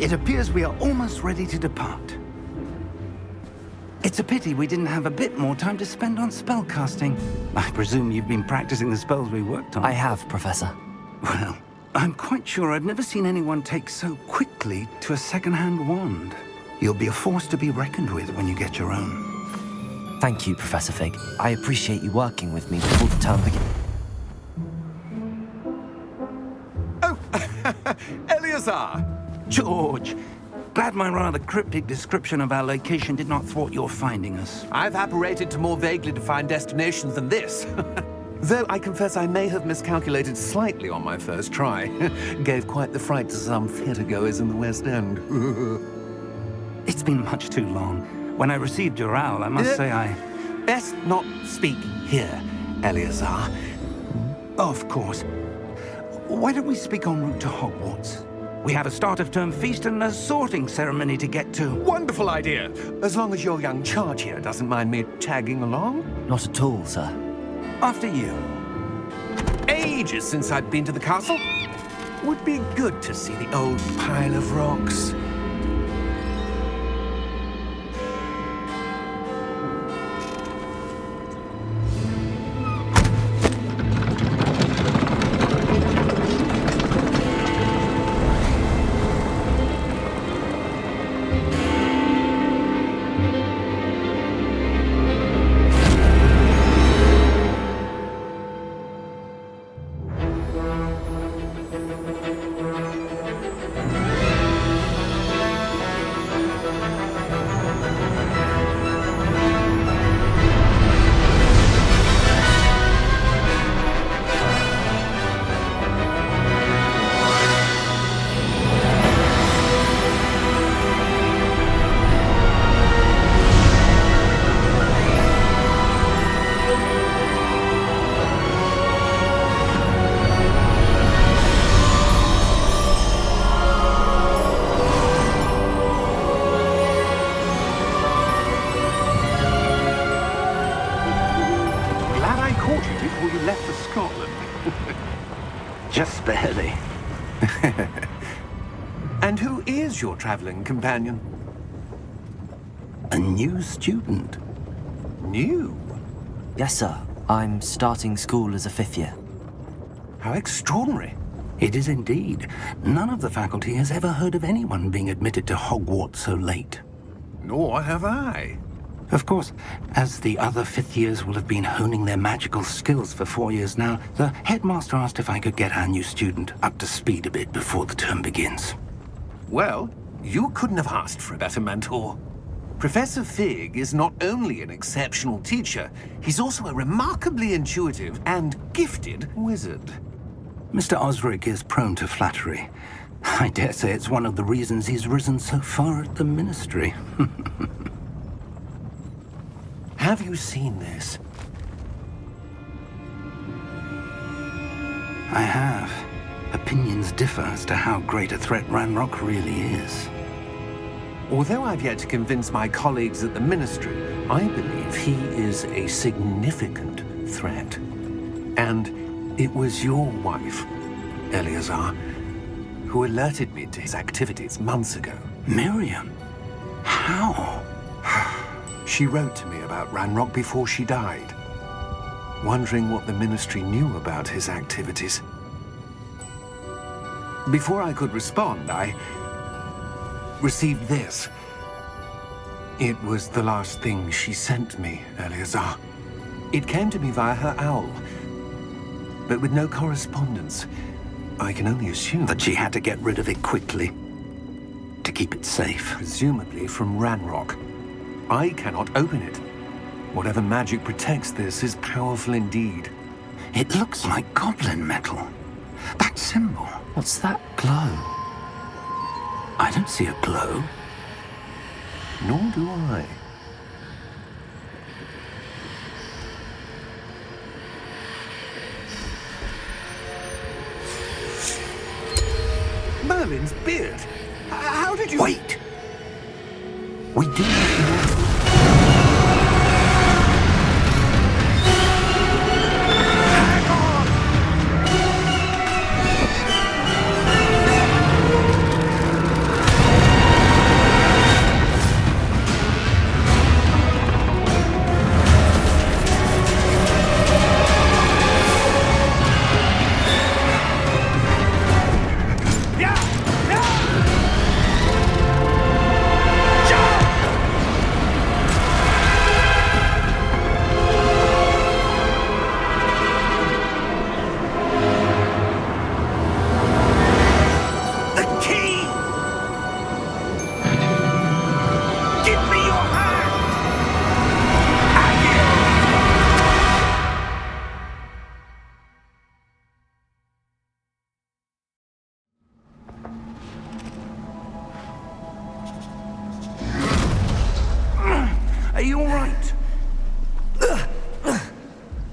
It appears we are almost ready to depart. It's a pity we didn't have a bit more time to spend on spellcasting. I presume you've been practicing the spells we worked on. I have, Professor. Well, I'm quite sure I've never seen anyone take so quickly to a second-hand wand. You'll be a force to be reckoned with when you get your own. Thank you, Professor Fig. I appreciate you working with me before the term begins. Oh, Eleazar! George, glad my rather cryptic description of our location did not thwart your finding us. I've apparated to more vaguely defined destinations than this. Though I confess I may have miscalculated slightly on my first try. Gave quite the fright to some theatre-goers in the West End. It's been much too long. When I received your owl, I must say I... Best not speak here, Eleazar. Of course. Why don't we speak en route to Hogwarts? We have a start-of-term feast and a sorting ceremony to get to. Wonderful idea! As long as your young charge here doesn't mind me tagging along. Not at all, sir. After you. Ages since I'd been to the castle. Would be good to see the old pile of rocks. Just barely. And who is your traveling companion? A new student. New? Yes, sir. I'm starting school as a 5th year. How extraordinary. It is indeed. None of the faculty has ever heard of anyone being admitted to Hogwarts so late. Nor have I. Of course, as the other 5th years will have been honing their magical skills for 4 years now, the headmaster asked if I could get our new student up to speed a bit before the term begins. Well, you couldn't have asked for a better mentor. Professor Fig is not only an exceptional teacher, he's also a remarkably intuitive and gifted wizard. Mr. Osric is prone to flattery. I dare say it's one of the reasons he's risen so far at the Ministry. Have you seen this? I have. Opinions differ as to how great a threat Ranrock really is. Although I've yet to convince my colleagues at the Ministry, I believe he is a significant threat. And it was your wife, Eleazar, who alerted me to his activities months ago. Miriam? How? She wrote to me about Ranrock before she died, wondering what the Ministry knew about his activities. Before I could respond, I received this. It was the last thing she sent me, Eleazar. It came to me via her owl, but with no correspondence. I can only assume that she had to get rid of it quickly, to keep it safe. Presumably from Ranrock. I cannot open it. Whatever magic protects this is powerful indeed. It looks like goblin metal. That symbol. What's that glow? I don't see a glow. Nor do I. Merlin's beard. How did you... Wait! We do not know.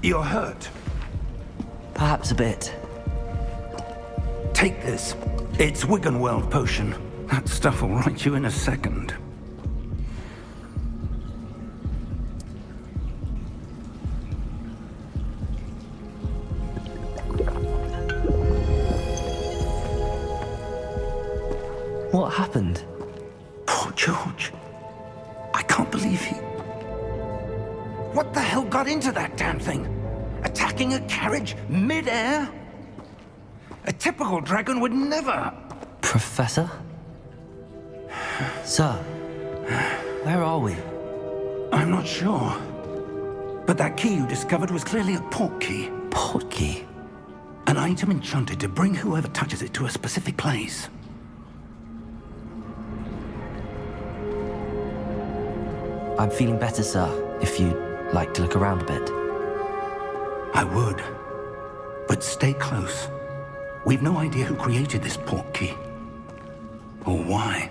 You're hurt. Perhaps a bit. Take this. It's Wiggenweld potion. That stuff will right you in a second. What happened? Poor George. I can't believe he... What the hell got into that damn thing? Attacking a carriage mid-air? A typical dragon would never... Professor? Sir, where are we? I'm not sure. But that key you discovered was clearly a portkey. Portkey? An item enchanted to bring whoever touches it to a specific place. I'm feeling better, sir, if you'd like to look around a bit. I would. But stay close. We've no idea who created this portkey. Or why.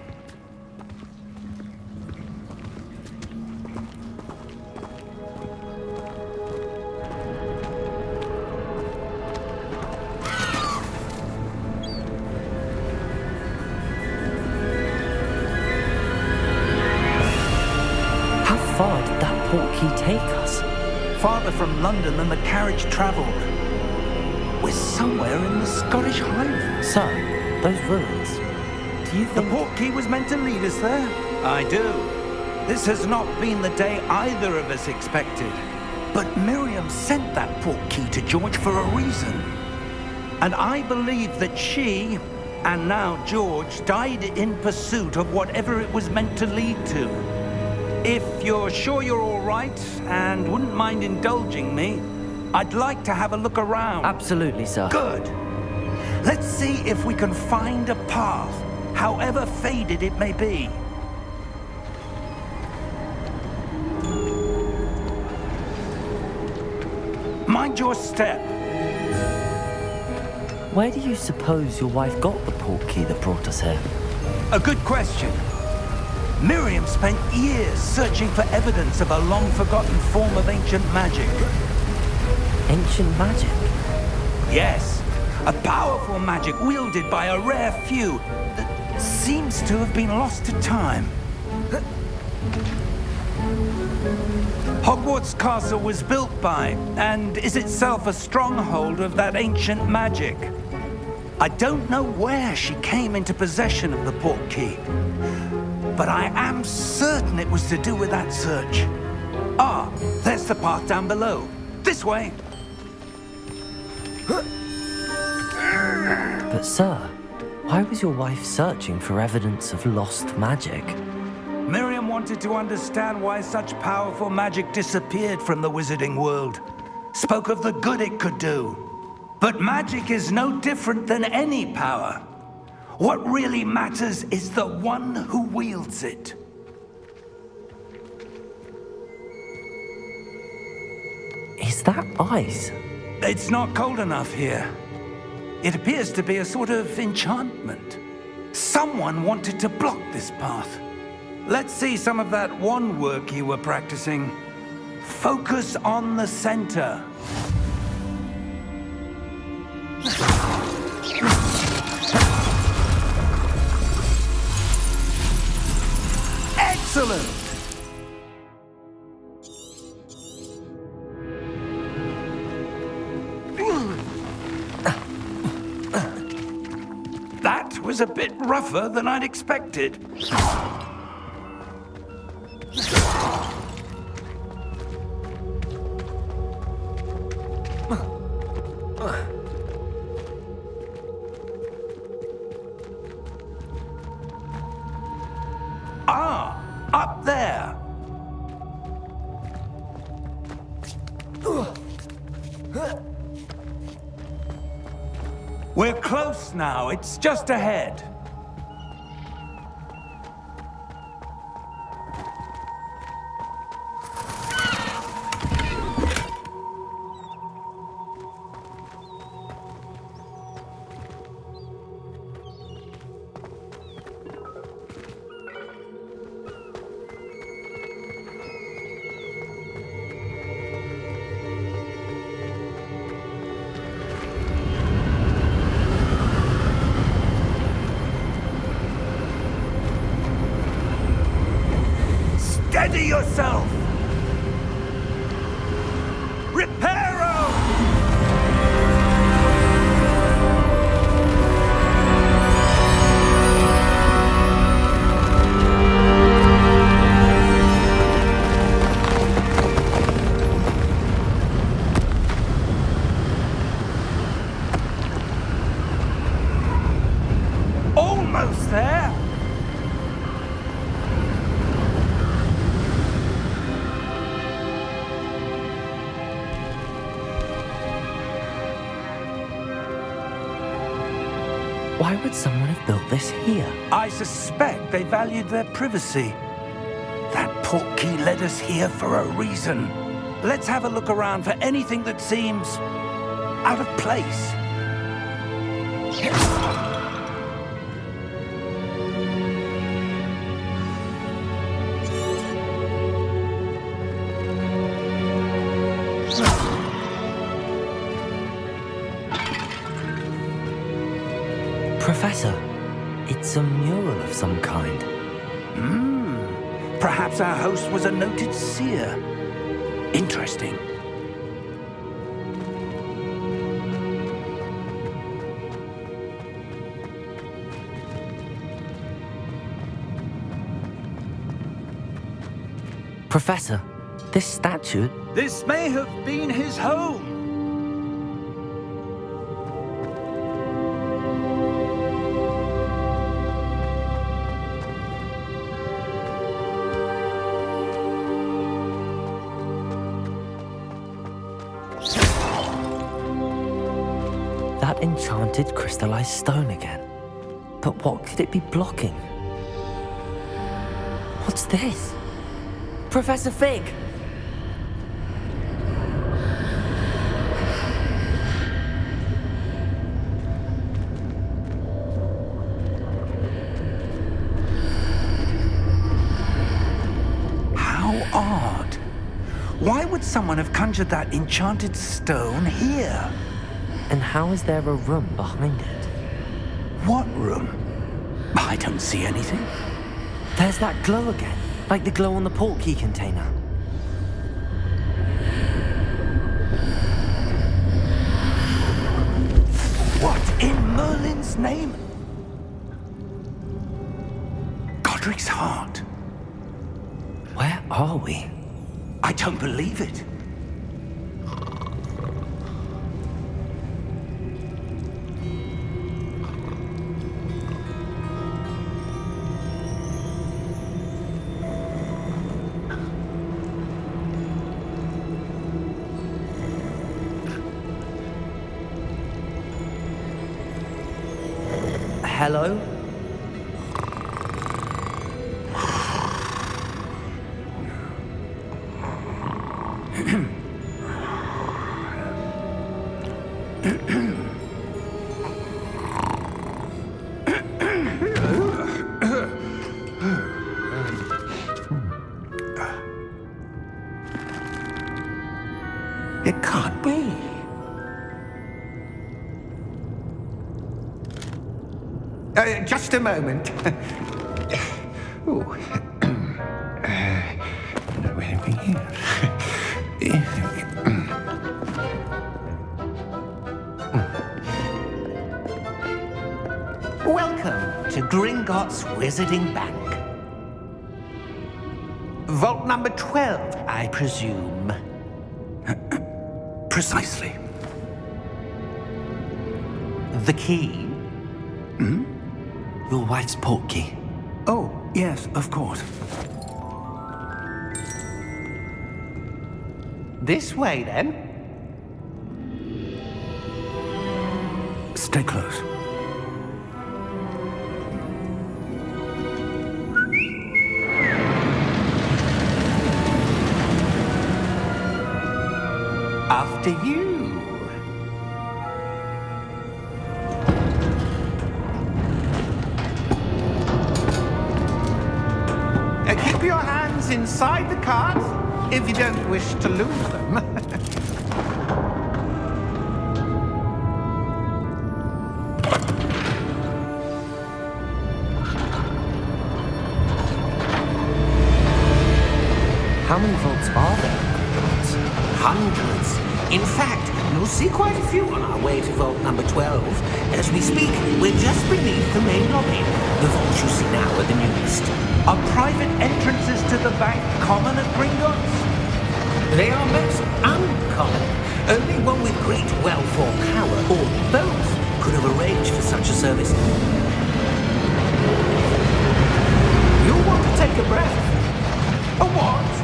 How far did that portkey take us? Farther from London than the carriage travelled. We're somewhere in the Scottish Highlands. Sir, those ruins. Do you The think... portkey was meant to lead us there? I do. This has not been the day either of us expected. But Miriam sent that portkey to George for a reason. And I believe that she, and now George, died in pursuit of whatever it was meant to lead to. If you're sure you're all right and wouldn't mind indulging me, I'd like to have a look around. Absolutely, sir. Good. Let's see if we can find a path, however faded it may be. Mind your step. Where do you suppose your wife got the portkey that brought us here? A good question. Miriam spent years searching for evidence of a long-forgotten form of ancient magic. Ancient magic? Yes, a powerful magic wielded by a rare few that seems to have been lost to time. Hogwarts Castle was built by, and is itself a stronghold of that ancient magic. I don't know where she came into possession of the portkey, but I am certain it was to do with that search. Ah, there's the path down below. This way. But sir, why was your wife searching for evidence of lost magic? Miriam wanted to understand why such powerful magic disappeared from the wizarding world. Spoke of the good it could do. But magic is no different than any power. What really matters is the one who wields it. Is that ice? It's not cold enough here. It appears to be a sort of enchantment. Someone wanted to block this path. Let's see some of that wand work you were practicing. Focus on the center. Excellent! That was a bit rougher than I'd expected. Ah, up there. We're close now. It's just ahead. Steady yourself! Reparo! Almost there! Why would someone have built this here? I suspect they valued their privacy. That portkey led us here for a reason. Let's have a look around for anything that seems out of place. Professor, it's a mural of some kind. Perhaps our host was a noted seer. Interesting. Professor, this statue... This may have been his home. That enchanted crystallized stone again. But what could it be blocking? What's this? Professor Fig! How odd. Why would someone have conjured that enchanted stone here? And how is there a room behind it? What room? I don't see anything. There's that glow again, like the glow on the portkey container. What in Merlin's name? Godric's heart. Where are we? I don't believe it. Hello? It can't be. Just a moment. Ooh. Where are we here? Welcome to Gringotts Wizarding Bank. Vault number 12, I presume. Precisely. The key? Your wife's portkey. Oh, yes, of course. This way, then. Stay close. After you. Keep your hands inside the cart if you don't wish to lose them. How many vaults are there? Hundreds. In fact, you'll see quite a few on our way to vault number 12. As we speak, we're just beneath the main lobby. The vaults you see now are the newest. Are private entrances to the bank common at Gringotts? They are most uncommon. Only one with great wealth or power, or both, could have arranged for such a service. You'll want to take a breath. A what?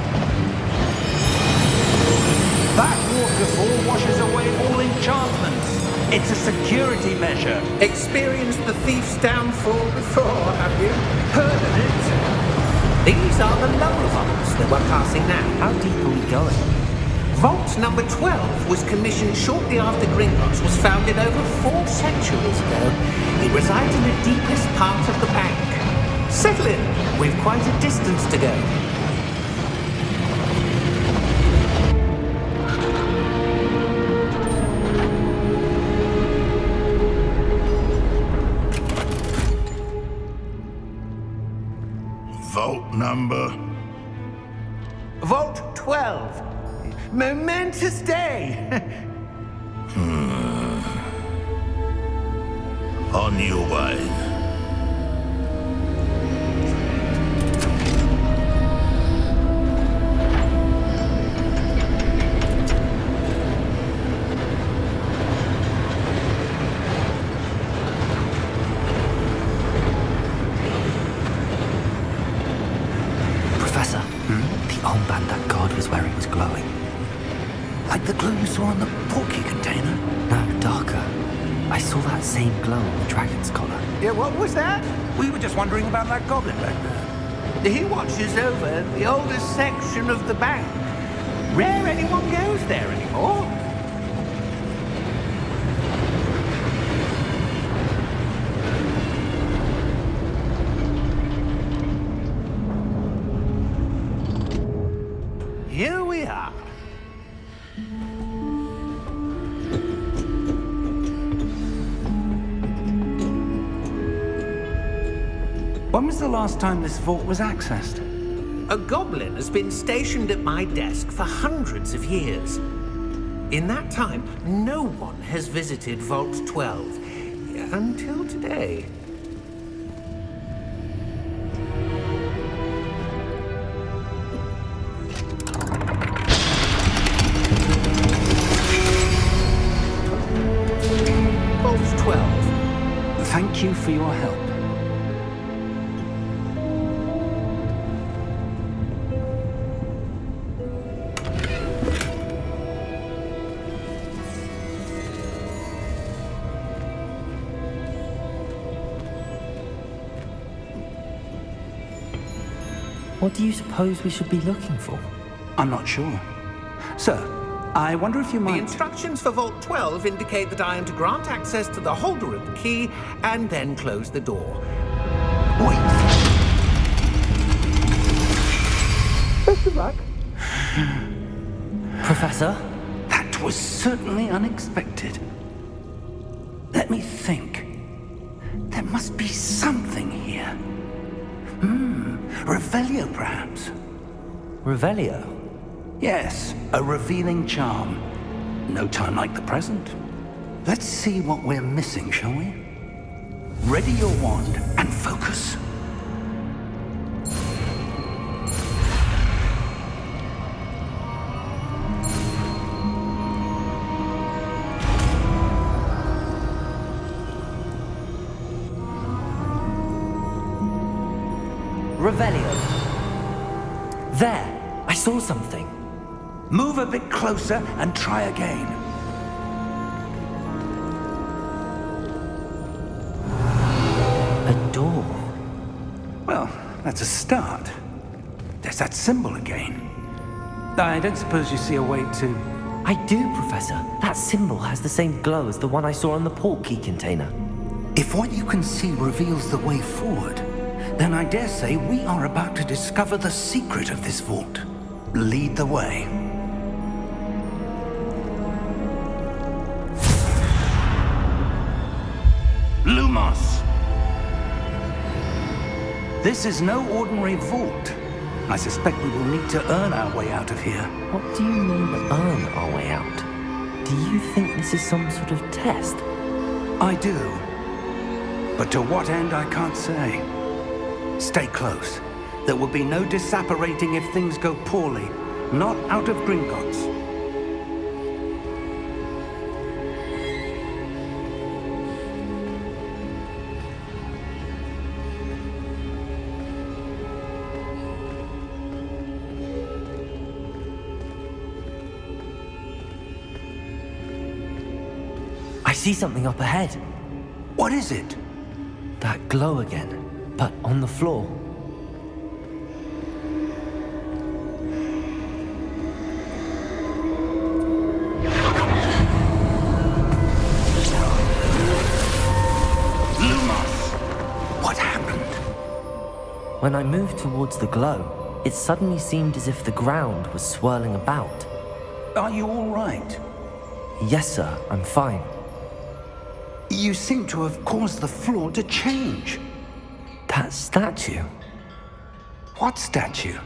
That waterfall washes away all enchantments. It's a security measure. Experienced the thief's downfall before, have you? Heard of it? These are the lower vaults that we're passing now. How deep are we going? Vault number 12 was commissioned shortly after Gringotts was founded over 4 centuries ago. It resides in the deepest part of the bank. Settle in. We've quite a distance to go. Vault number. Vault 12. Momentous day. On your way. Professor, the armband that guard was wearing was glowing. Like the glow you saw on the portkey container? No, darker. I saw that same glow on the dragon's collar. Yeah, what was that? We were just wondering about that goblin back there. He watches over the oldest section of the bank. Rare anyone goes there anymore. Here we are. When was the last time this vault was accessed? A goblin has been stationed at my desk for hundreds of years. In that time, no one has visited Vault 12 until today. Vault 12. Thank you for your help. What do you suppose we should be looking for? I'm not sure. Sir, I wonder if you The might... instructions for Vault 12 indicate that I am to grant access to the holder of the key and then close the door. Wait. Best of luck. Professor? That was certainly unexpected. Let me think. There must be something here. Revelio, perhaps? Revelio? Yes, a revealing charm. No time like the present. Let's see what we're missing, shall we? Ready your wand and focus. Revelio. There! I saw something. Move a bit closer and try again. A door. Well, that's a start. There's that symbol again. I don't suppose you see a way to... I do, Professor. That symbol has the same glow as the one I saw on the portkey container. If what you can see reveals the way forward, then I dare say we are about to discover the secret of this vault. Lead the way. Lumos! This is no ordinary vault. I suspect we will need to earn our way out of here. What do you mean, earn our way out? Do you think this is some sort of test? I do. But to what end, I can't say. Stay close. There will be no disapparating if things go poorly. Not out of Gringotts. I see something up ahead. What is it? That glow again, but on the floor. What happened? When I moved towards the glow, it suddenly seemed as if the ground was swirling about. Are you all right? Yes, sir, I'm fine. You seem to have caused the floor to change. That statue? What statue?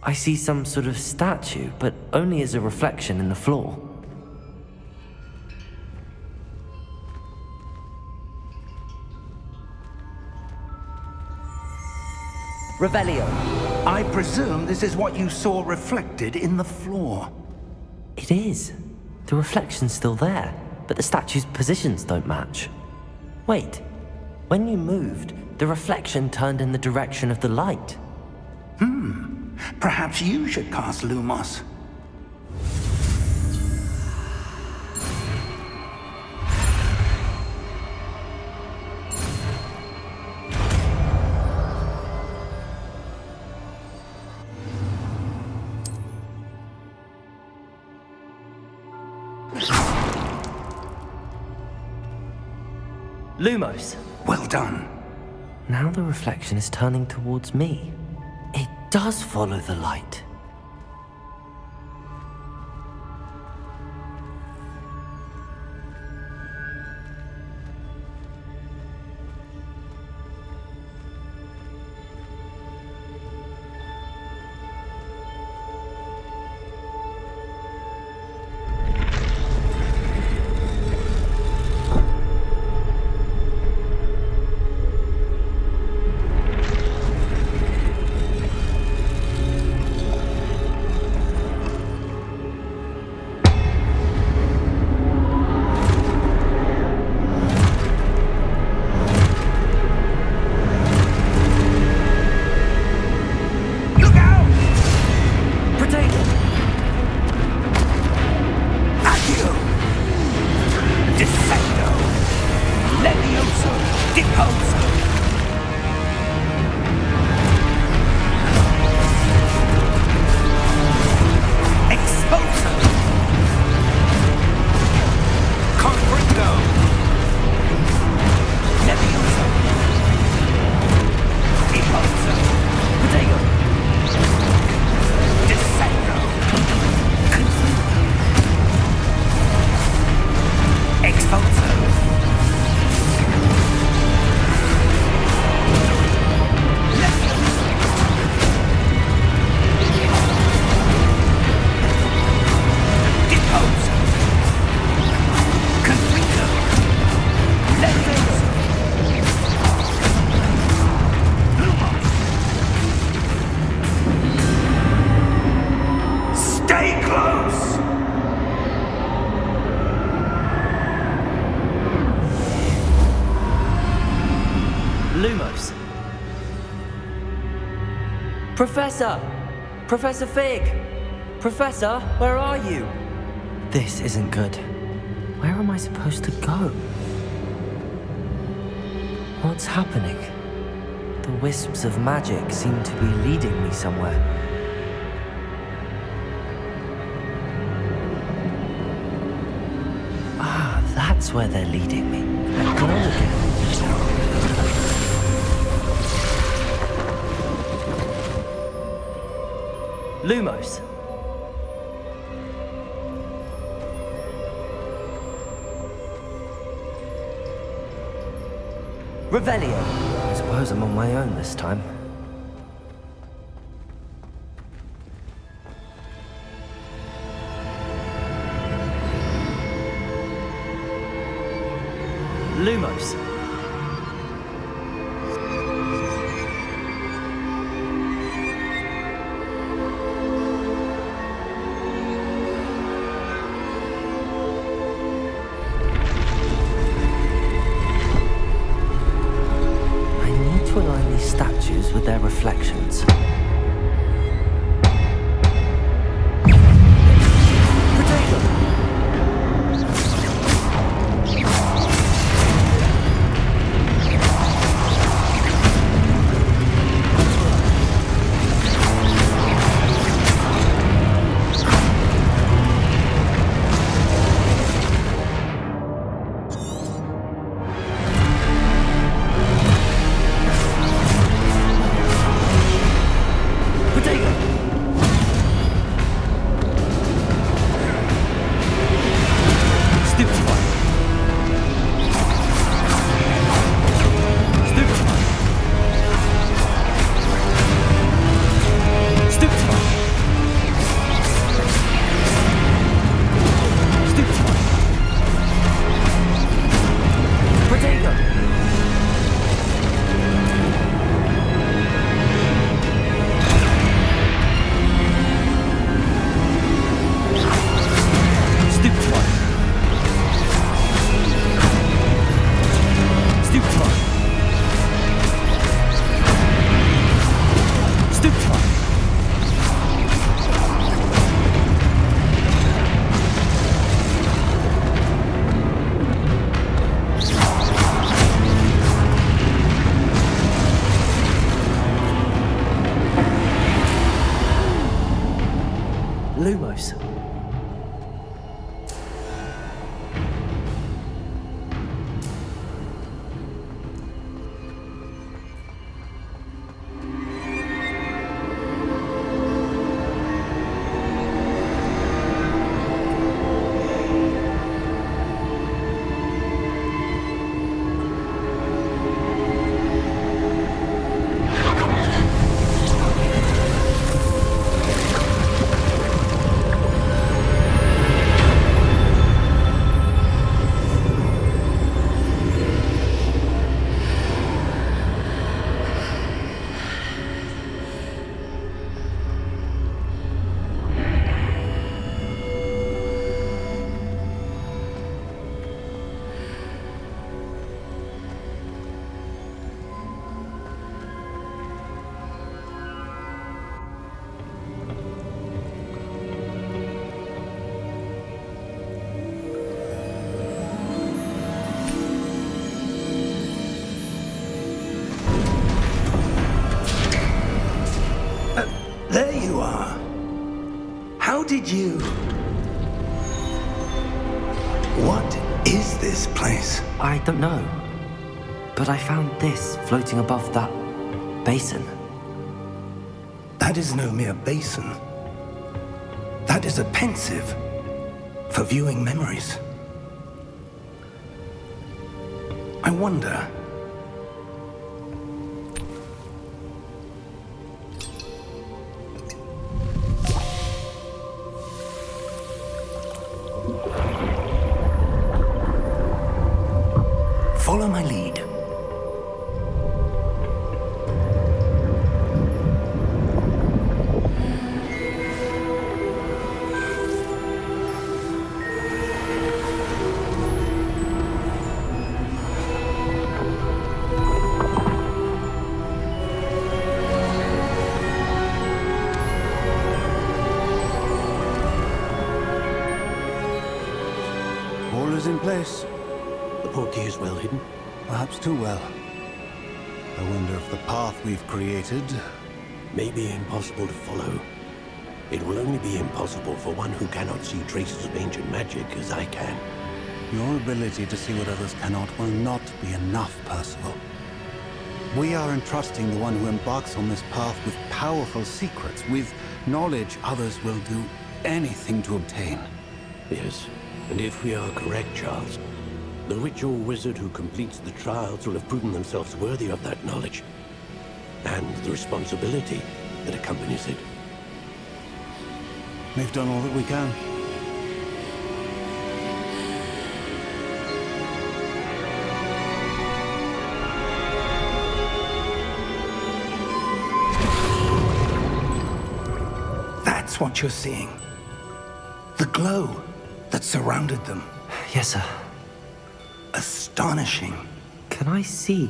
I see some sort of statue, but only as a reflection in the floor. Revelio. I presume this is what you saw reflected in the floor. It is. The reflection's still there, but the statue's positions don't match. Wait, when you moved, the reflection turned in the direction of the light. Perhaps you should cast Lumos. Lumos. Well done. Now the reflection is turning towards me. It does follow the light. Lumos. Professor! Professor Fig! Professor, where are you? This isn't good. Where am I supposed to go? What's happening? The wisps of magic seem to be leading me somewhere. Ah, that's where they're leading me. That glow again. Lumos. Revelio. I suppose I'm on my own this time. Lumos. I need to align these statues with their reflections. Lumos. There you are. How did you... What is this place? I don't know. But I found this floating above that basin. That is no mere basin. That is a pensive for viewing memories. I wonder... Follow my lead. All is in place. The portkey is well hidden. Perhaps too well. I wonder if the path we've created... May be impossible to follow. It will only be impossible for one who cannot see traces of ancient magic as I can. Your ability to see what others cannot will not be enough, Percival. We are entrusting the one who embarks on this path with powerful secrets, with knowledge others will do anything to obtain. Yes, and if we are correct, Charles, the ritual wizard who completes the trials will have proven themselves worthy of that knowledge, and the responsibility that accompanies it. We've done all that we can. That's what you're seeing. The glow that surrounded them. Yes, sir. Astonishing. Can I see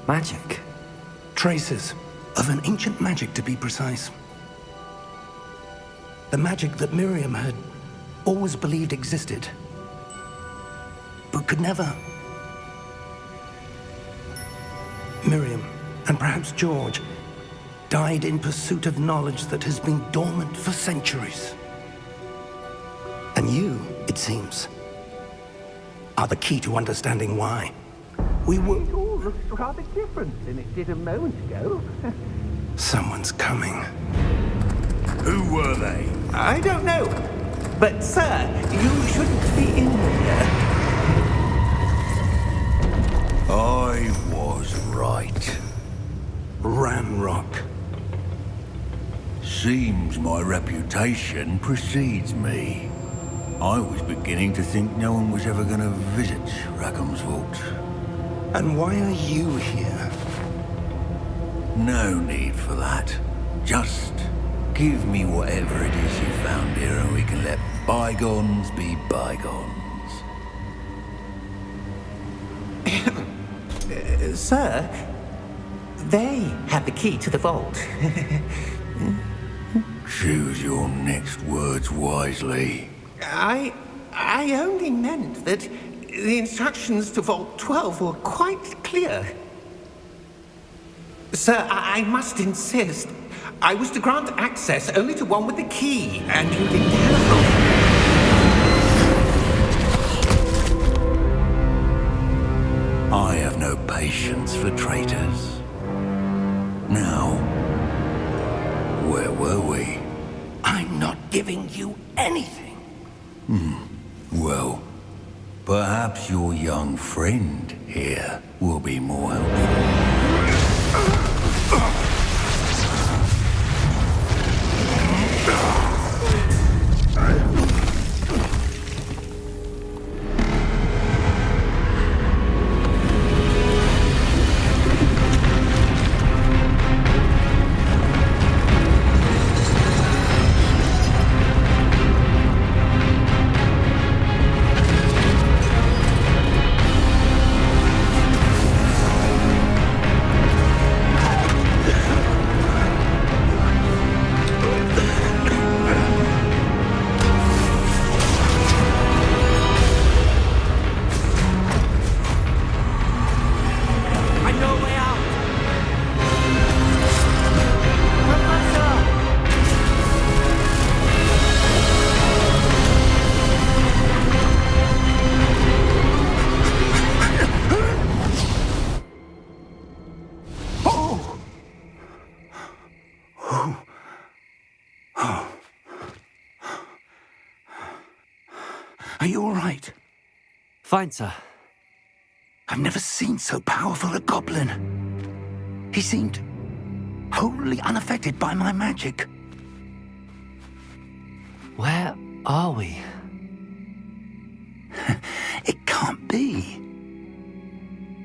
magic? Traces of an ancient magic, to be precise. The magic that Miriam had always believed existed, but could never. Miriam, and perhaps George, died in pursuit of knowledge that has been dormant for centuries. And you, it seems, are the key to understanding why. We were... It all looks rather different than it did a moment ago. Someone's coming. Who were they? I don't know. But, sir, you shouldn't be in here. I was right. Ramrock. Seems my reputation precedes me. I was beginning to think no one was ever going to visit Rackham's vault. And why are you here? No need for that. Just give me whatever it is you found here and we can let bygones be bygones. Sir, they have the key to the vault. Choose your next words wisely. I only meant that the instructions to Vault 12 were quite clear. Sir, I must insist. I was to grant access only to one with the key, and you didn't have I have no patience for traitors. Now, where were we? I'm not giving you anything. Well, perhaps your young friend here will be more helpful. Are you all right? Fine, sir. I've never seen so powerful a goblin. He seemed wholly unaffected by my magic. Where are we? It can't be.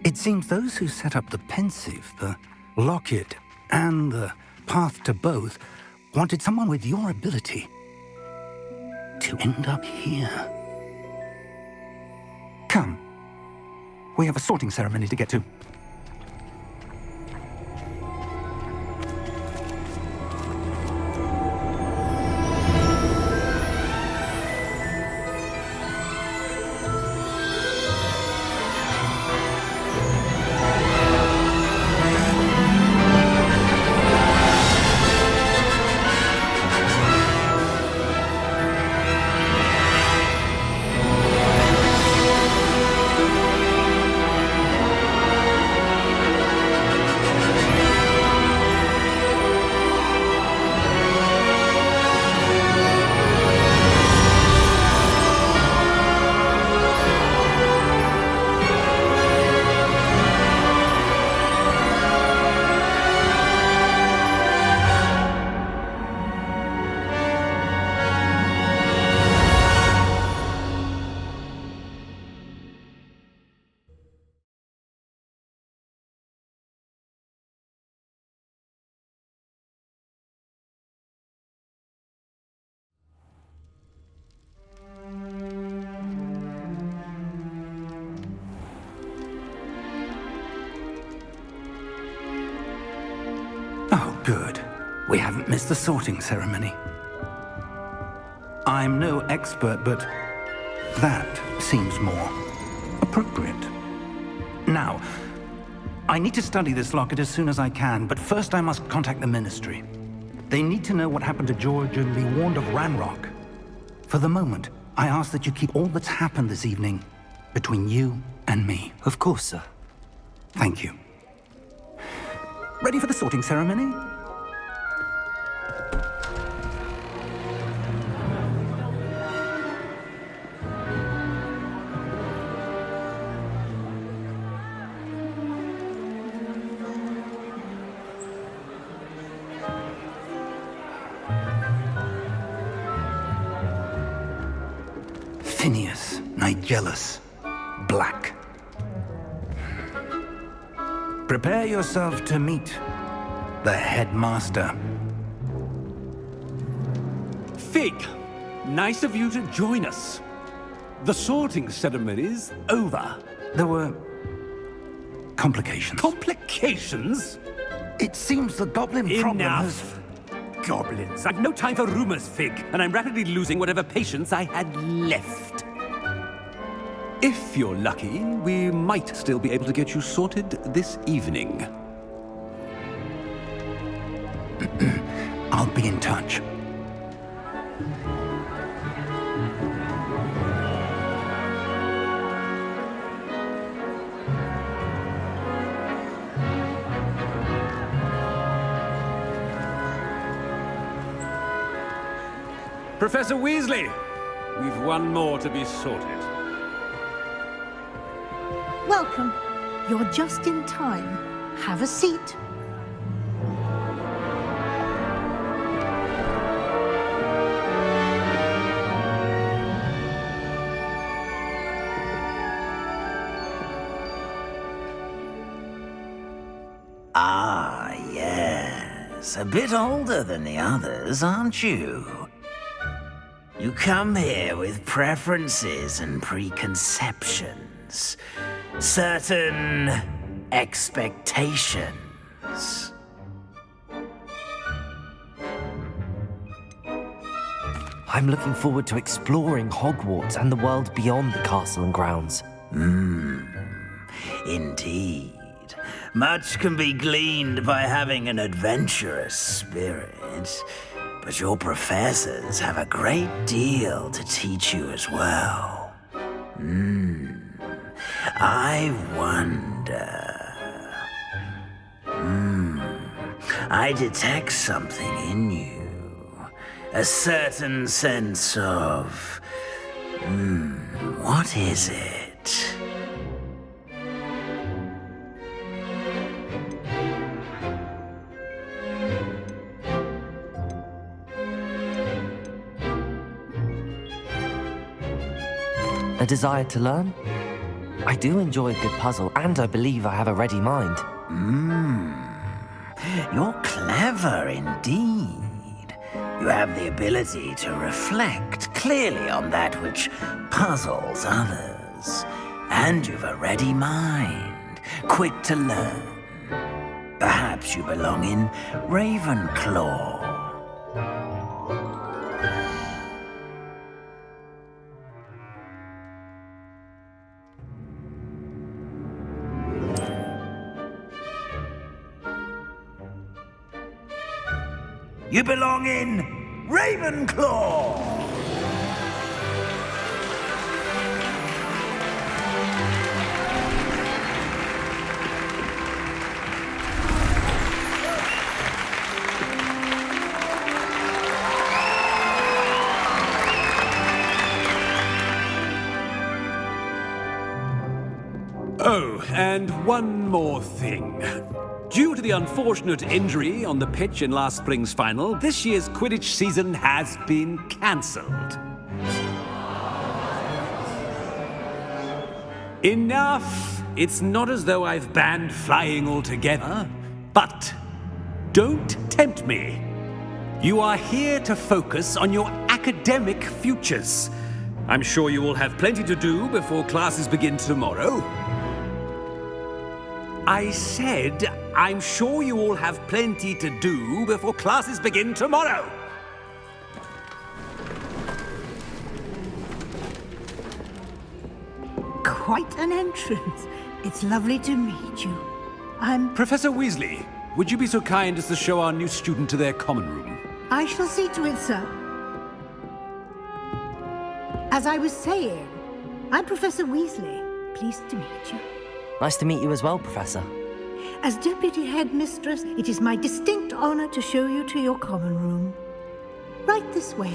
It seems those who set up the pensive, the locket, and the path to both wanted someone with your ability to end up here. Come. We have a sorting ceremony to get to. Good. We haven't missed the sorting ceremony. I'm no expert, but that seems more appropriate. Now, I need to study this locket as soon as I can, but first I must contact the Ministry. They need to know what happened to George and be warned of Ranrock. For the moment, I ask that you keep all that's happened this evening between you and me. Of course, sir. Thank you. Ready for the sorting ceremony? Phineas, Nigellus, Black. Prepare yourself to meet the headmaster. Fig, nice of you to join us. The sorting ceremony's over. There were complications. Complications? It seems the goblin problem has... Enough! Goblins. I've no time for rumors, Fig, and I'm rapidly losing whatever patience I had left. If you're lucky, we might still be able to get you sorted this evening. I'll be in touch. Professor Weasley, we've one more to be sorted. Welcome. You're just in time. Have a seat. Ah, yes. A bit older than the others, aren't you? You come here with preferences and preconceptions. Certain expectations. I'm looking forward to exploring Hogwarts and the world beyond the castle and grounds. Indeed. Much can be gleaned by having an adventurous spirit, but your professors have a great deal to teach you as well. I wonder... I detect something in you. A certain sense of... what is it? A desire to learn? I do enjoy a good puzzle, and I believe I have a ready mind. You're clever indeed. You have the ability to reflect clearly on that which puzzles others. And you've a ready mind, quick to learn. Perhaps you belong in Ravenclaw. You belong in Ravenclaw! Oh, and one more thing. Due to the unfortunate injury on the pitch in last spring's final, this year's Quidditch season has been cancelled. Enough! It's not as though I've banned flying altogether, but don't tempt me. You are here to focus on your academic futures. I'm sure you will have plenty to do before classes begin tomorrow. I said, I'm sure you all have plenty to do before classes begin tomorrow. Quite an entrance. It's lovely to meet you. I'm... Professor Weasley, would you be so kind as to show our new student to their common room? I shall see to it, sir. As I was saying, I'm Professor Weasley. Pleased to meet you. Nice to meet you as well, Professor. As Deputy Headmistress, it is my distinct honor to show you to your common room. Right this way.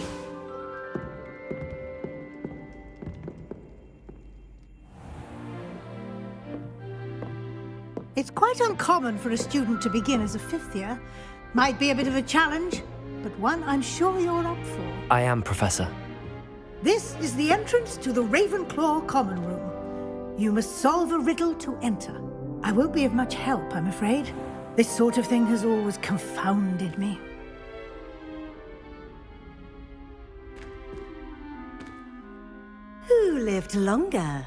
It's quite uncommon for a student to begin as a fifth year. Might be a bit of a challenge, but one I'm sure you're up for. I am, Professor. This is the entrance to the Ravenclaw Common Room. You must solve a riddle to enter. I won't be of much help, I'm afraid. This sort of thing has always confounded me. Who lived longer?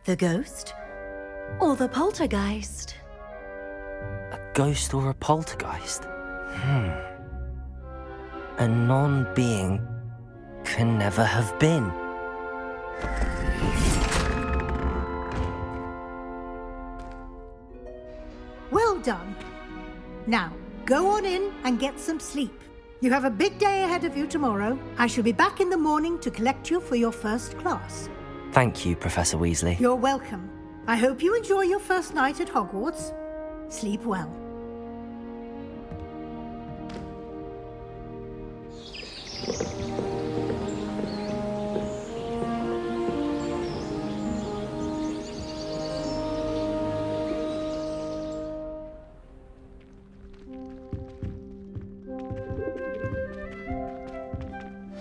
The ghost or the poltergeist? A ghost or a poltergeist? A non-being can never have been. Well done. Now, go on in and get some sleep. You have a big day ahead of you tomorrow. I shall be back in the morning to collect you for your first class. Thank you, Professor Weasley. You're welcome. I hope you enjoy your first night at Hogwarts. Sleep well.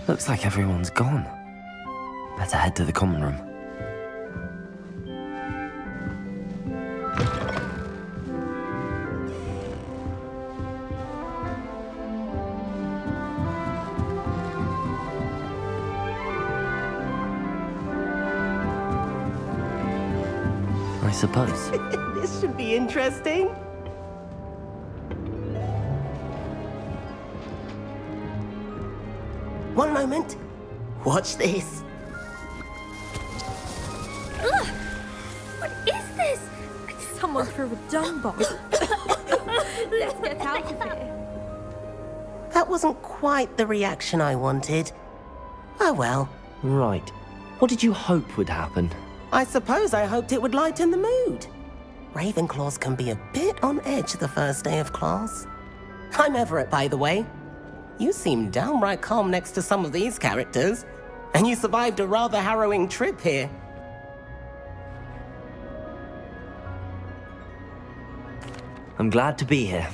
Looks like everyone's gone. Better head to the common room. I suppose. This should be interesting. One moment. Watch this. Ugh! What is this? Someone threw a dung bomb. Let's get out of here. That wasn't quite the reaction I wanted. Oh well. Right. What did you hope would happen? I suppose I hoped it would lighten the mood. Ravenclaws can be a bit on edge the first day of class. I'm Everett, by the way. You seem downright calm next to some of these characters, and you survived a rather harrowing trip here. I'm glad to be here.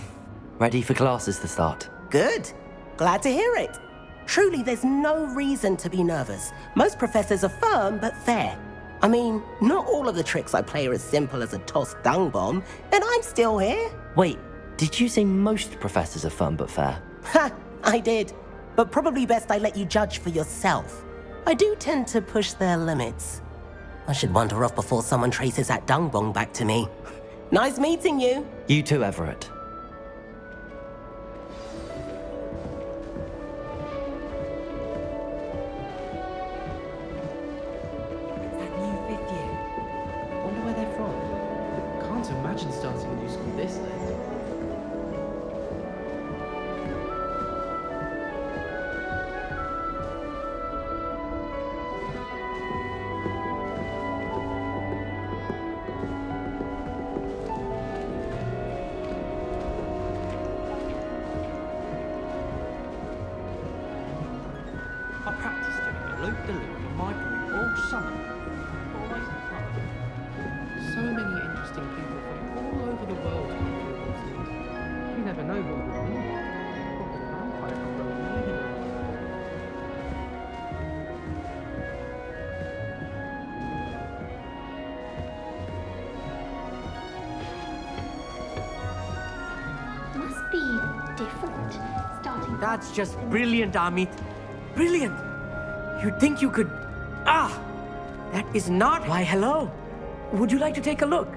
Ready for classes to start. Good. Glad to hear it. Truly, there's no reason to be nervous. Most professors are firm but fair. I mean, not all of the tricks I play are as simple as a tossed dung bomb, and I'm still here. Wait, did you say most professors are fun but fair? Ha! I did. But probably best I let you judge for yourself. I do tend to push their limits. I should wander off before someone traces that dung bomb back to me. Nice meeting you. You too, Everett. That new fifth year. Wonder where they're from. Can't imagine starting a new school this late. I practiced doing a loop-de-loop in my brew all summer. Always fun. So many interesting people from all over the world come to Hogwarts Legacy. You never know who will be there. Probably a vampire from Rome. Must be different. Starting. That's just brilliant, Amit. Brilliant! You'd think you could... Ah! That is not... Why, hello. Would you like to take a look?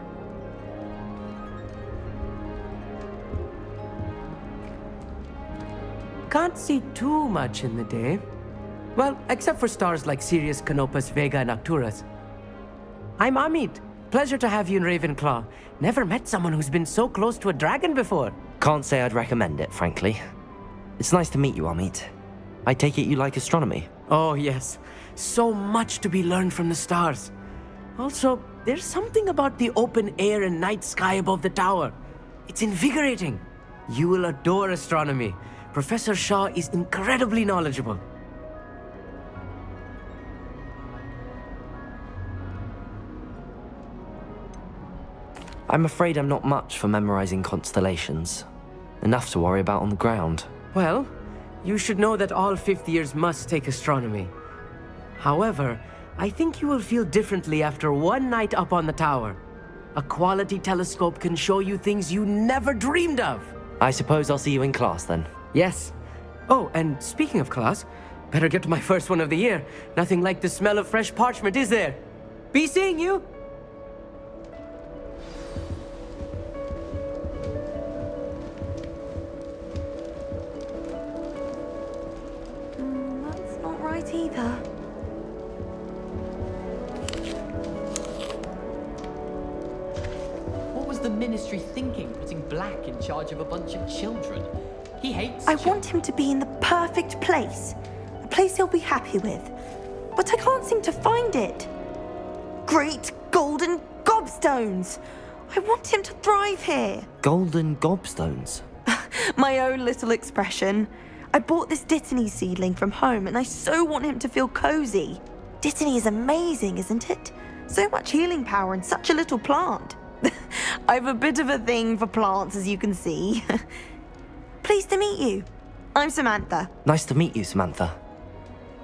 can't see too much in the day. Well, except for stars like Sirius, Canopus, Vega, and Arcturus. I'm Amit. Pleasure to have you in Ravenclaw. Never met someone who's been so close to a dragon before. Can't say I'd recommend it, frankly. It's nice to meet you, Amit. I take it you like astronomy? Oh, yes. So much to be learned from the stars. Also, there's something about the open air and night sky above the tower. It's invigorating. You will adore astronomy. Professor Shaw is incredibly knowledgeable. I'm afraid I'm not much for memorizing constellations. Enough to worry about on the ground. Well, you should know that all fifth years must take astronomy. However, I think you will feel differently after one night up on the tower. A quality telescope can show you things you never dreamed of. I suppose I'll see you in class then. Yes. Oh, and speaking of class, better get to my first one of the year. Nothing like the smell of fresh parchment, is there? Be seeing you! That's not right either. What was the Ministry thinking, putting Black in charge of a bunch of children? He hates I want him to be in the perfect place. A place he'll be happy with. But I can't seem to find it. Great golden gobstones! I want him to thrive here. Golden gobstones? My own little expression. I bought this Dittany seedling from home and I so want him to feel cozy. Dittany is amazing, isn't it? So much healing power in such a little plant. I've a bit of a thing for plants, as you can see. Pleased to meet you. I'm Samantha. Nice to meet you, Samantha.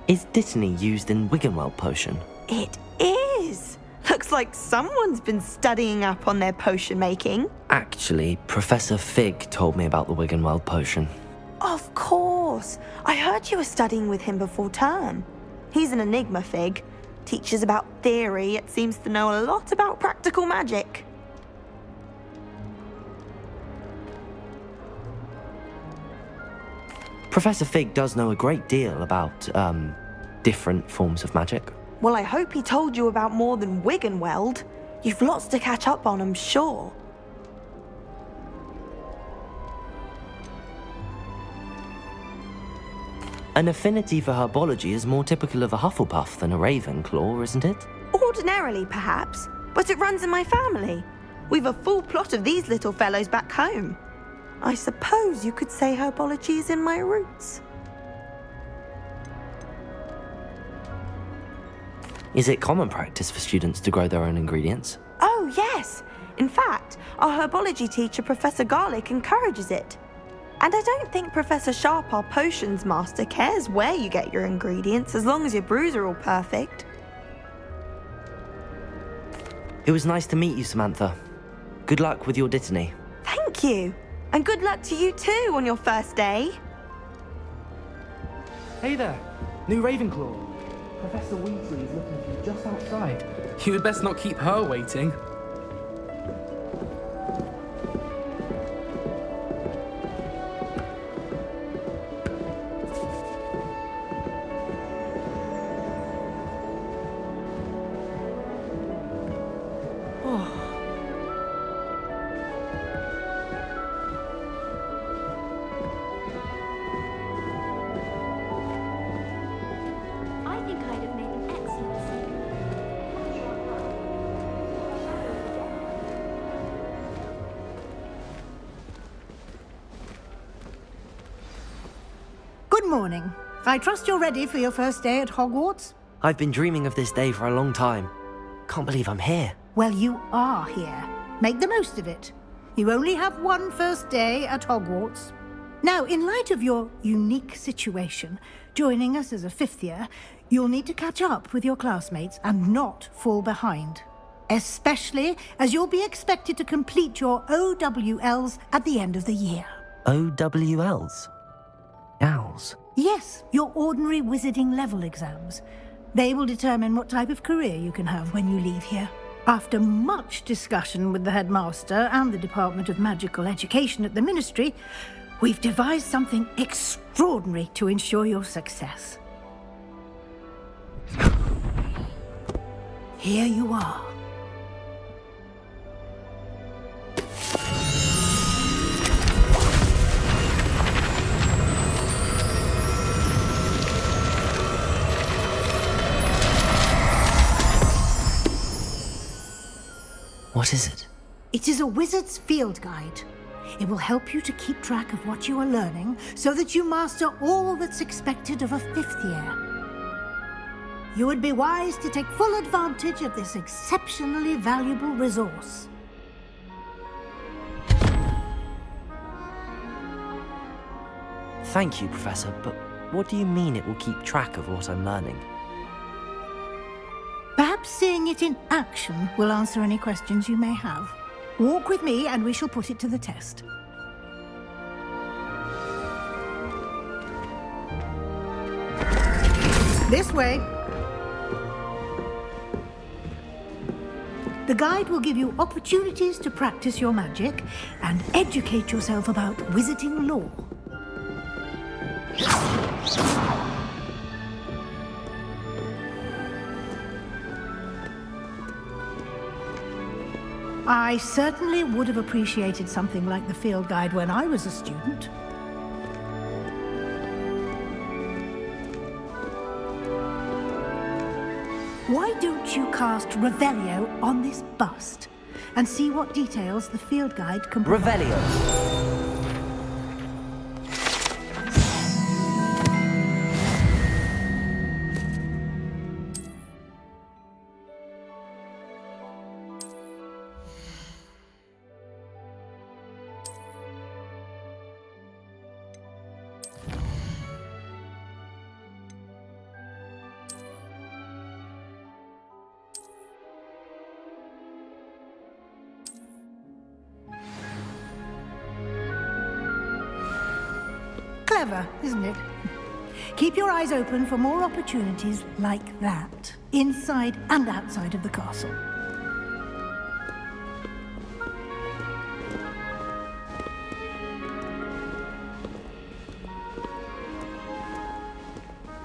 Is Dittany used in Wiggenweld potion? It is. Looks like someone's been studying up on their potion making. Actually, Professor Fig told me about the Wiggenweld potion. Of course. I heard you were studying with him before term. He's an enigma, Fig. Teaches about theory, yet seems to know a lot about practical magic. Professor Fig does know a great deal about, different forms of magic. Well, I hope he told you about more than Wiggenweld. You've lots to catch up on, I'm sure. An affinity for herbology is more typical of a Hufflepuff than a Ravenclaw, isn't it? Ordinarily, perhaps, but it runs in my family. We've a full plot of these little fellows back home. I suppose you could say herbology is in my roots. Is it common practice for students to grow their own ingredients? Oh, yes. In fact, our herbology teacher, Professor Garlick, encourages it. And I don't think Professor Sharp, our potions master, cares where you get your ingredients, as long as your brews are all perfect. It was nice to meet you, Samantha. Good luck with your Dittany. Thank you. And good luck to you too on your first day. Hey there, new Ravenclaw. Professor Weasley is looking for you just outside. You had best not keep her waiting. I think I'd have made an excellent Good morning. I trust you're ready for your first day at Hogwarts? I've been dreaming of this day for a long time. Can't believe I'm here. Well, you are here. Make the most of it. You only have one first day at Hogwarts. Now, in light of your unique situation, joining us as a fifth year, you'll need to catch up with your classmates and not fall behind. Especially as you'll be expected to complete your OWLs at the end of the year. OWLs? Owls? Yes, your ordinary wizarding level exams. They will determine what type of career you can have when you leave here. After much discussion with the headmaster and the Department of Magical Education at the Ministry, We've devised something extraordinary to ensure your success. Here you are. What is it? It is a wizard's field guide. It will help you to keep track of what you are learning so that you master all that's expected of a 5th year. You would be wise to take full advantage of this exceptionally valuable resource. Thank you, Professor, but what do you mean it will keep track of what I'm learning? Perhaps seeing it in action will answer any questions you may have. Walk with me and we shall put it to the test. This way. The guide will give you opportunities to practice your magic and educate yourself about wizarding lore. I certainly would have appreciated something like the field guide when I was a student. Why don't you cast Revelio on this bust and see what details the field guide can provide? Revelio. Clever, isn't it? Keep your eyes open for more opportunities like that, inside and outside of the castle.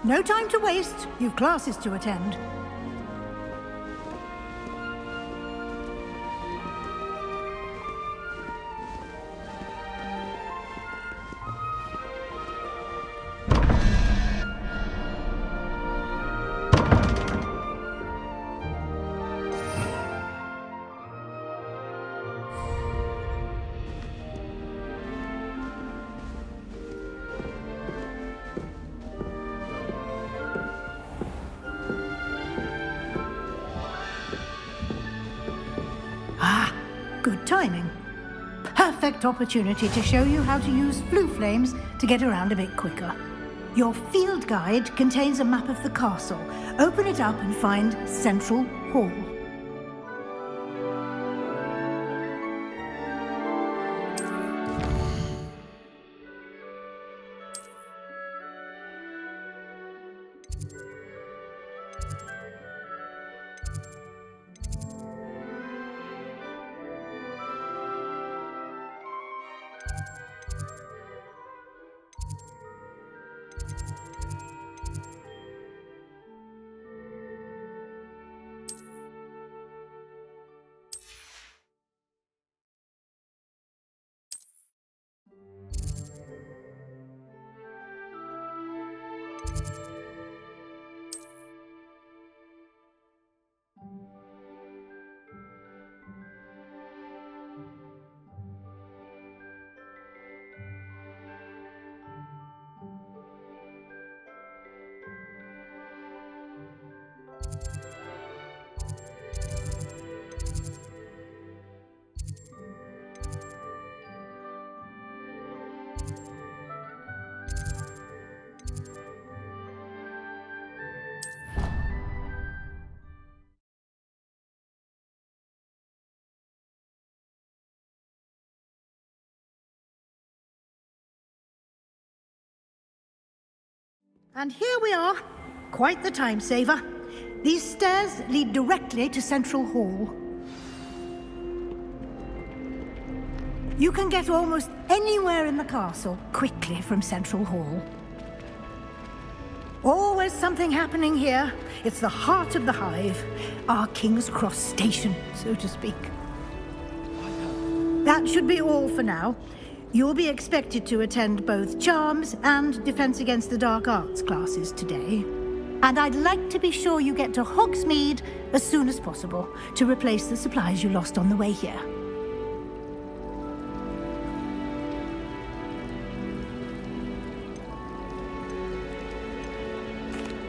No time to waste. You've classes to attend. Good timing. Perfect opportunity to show you how to use flue flames to get around a bit quicker. Your field guide contains a map of the castle. Open it up and find Central Hall. And here we are. Quite the time saver. These stairs lead directly to Central Hall. You can get almost anywhere in the castle quickly from Central Hall. Always something happening here. It's the heart of the hive, our King's Cross station, so to speak. That should be all for now. You'll be expected to attend both Charms and Defense Against the Dark Arts classes today. And I'd like to be sure you get to Hogsmeade as soon as possible to replace the supplies you lost on the way here.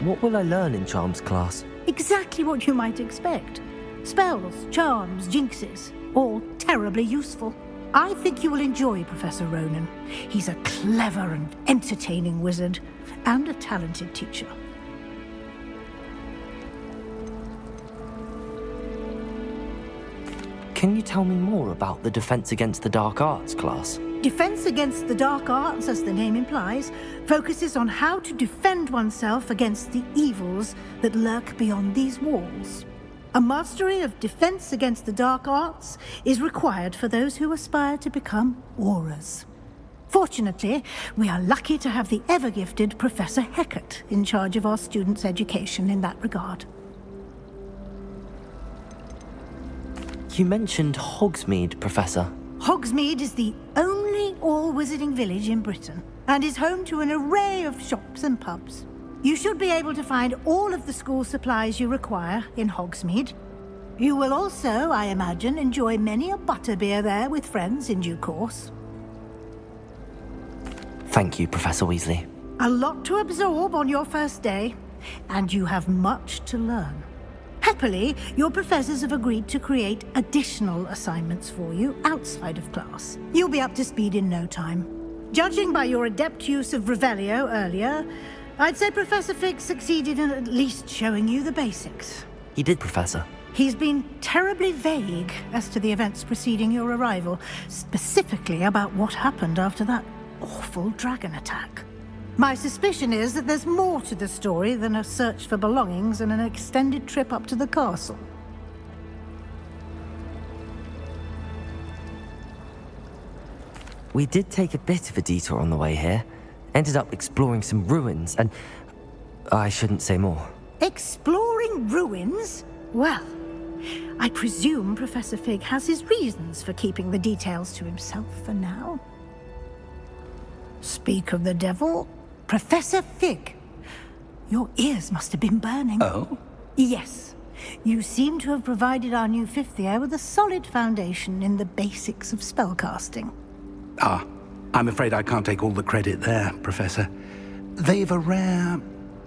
What will I learn in Charms class? Exactly what you might expect. Spells, charms, jinxes, all terribly useful. I think you will enjoy Professor Ronan. He's a clever and entertaining wizard, and a talented teacher. Can you tell me more about the Defense Against the Dark Arts class? Defense Against the Dark Arts, as the name implies, focuses on how to defend oneself against the evils that lurk beyond these walls. A mastery of Defense Against the Dark Arts is required for those who aspire to become Aurors. Fortunately, we are lucky to have the ever-gifted Professor Hecat in charge of our students' education in that regard. You mentioned Hogsmeade, Professor. Hogsmeade is the only all-wizarding village in Britain, and is home to an array of shops and pubs. You should be able to find all of the school supplies you require in Hogsmeade. You will also, I imagine, enjoy many a butterbeer there with friends in due course. Thank you, Professor Weasley. A lot to absorb on your first day, and you have much to learn. Happily, your professors have agreed to create additional assignments for you outside of class. You'll be up to speed in no time. Judging by your adept use of Revelio earlier, I'd say Professor Fig succeeded in at least showing you the basics. He did, Professor. He's been terribly vague as to the events preceding your arrival, specifically about what happened after that awful dragon attack. My suspicion is that there's more to the story than a search for belongings and an extended trip up to the castle. We did take a bit of a detour on the way here. Ended up exploring some ruins, and I shouldn't say more. Exploring ruins? Well, I presume Professor Fig has his reasons for keeping the details to himself for now. Speak of the devil, Professor Fig. Your ears must have been burning. Oh? Yes. You seem to have provided our new fifth year with a solid foundation in the basics of spellcasting. Ah, I'm afraid I can't take all the credit there, Professor. They've a rare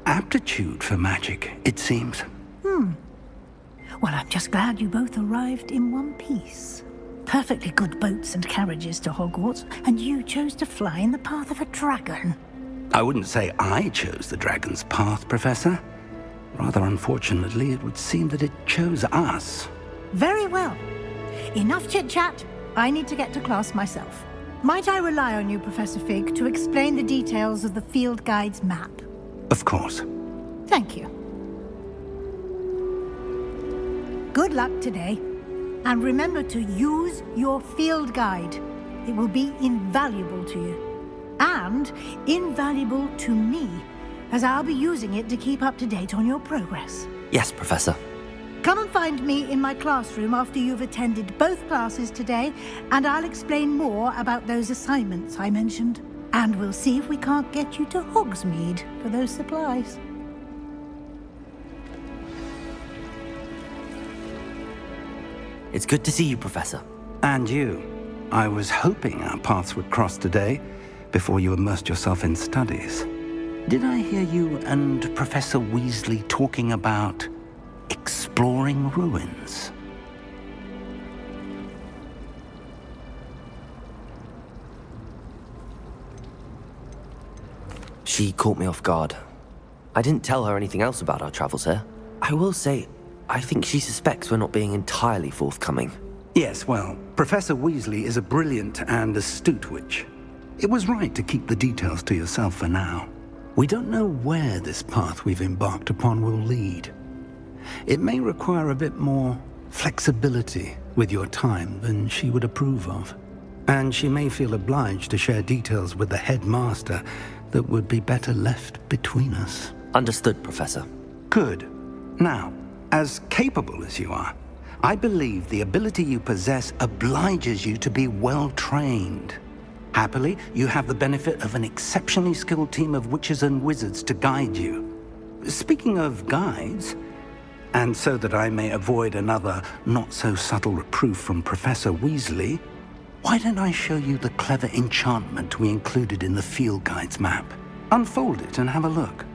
aptitude for magic, it seems. Well, I'm just glad you both arrived in one piece. Perfectly good boats and carriages to Hogwarts, and you chose to fly in the path of a dragon. I wouldn't say I chose the dragon's path, Professor. Rather unfortunately, it would seem that it chose us. Very well. Enough chit-chat. I need to get to class myself. Might I rely on you, Professor Fig, to explain the details of the field guide's map? Of course. Thank you. Good luck today. And remember to use your field guide. It will be invaluable to you. And invaluable to me, as I'll be using it to keep up to date on your progress. Yes, Professor. Come and find me in my classroom after you've attended both classes today, and I'll explain more about those assignments I mentioned. And we'll see if we can't get you to Hogsmeade for those supplies. It's good to see you, Professor. And you. I was hoping our paths would cross today, before you immersed yourself in studies. Did I hear you and Professor Weasley talking about exploring ruins? She caught me off guard. I didn't tell her anything else about our travels here. I will say, I think she suspects we're not being entirely forthcoming. Yes, well, Professor Weasley is a brilliant and astute witch. It was right to keep the details to yourself for now. We don't know where this path we've embarked upon will lead. It may require a bit more flexibility with your time than she would approve of. And she may feel obliged to share details with the headmaster that would be better left between us. Understood, Professor. Good. Now, as capable as you are, I believe the ability you possess obliges you to be well trained. Happily, you have the benefit of an exceptionally skilled team of witches and wizards to guide you. Speaking of guides, and so that I may avoid another not-so-subtle reproof from Professor Weasley, why don't I show you the clever enchantment we included in the field guide's map? Unfold it and have a look.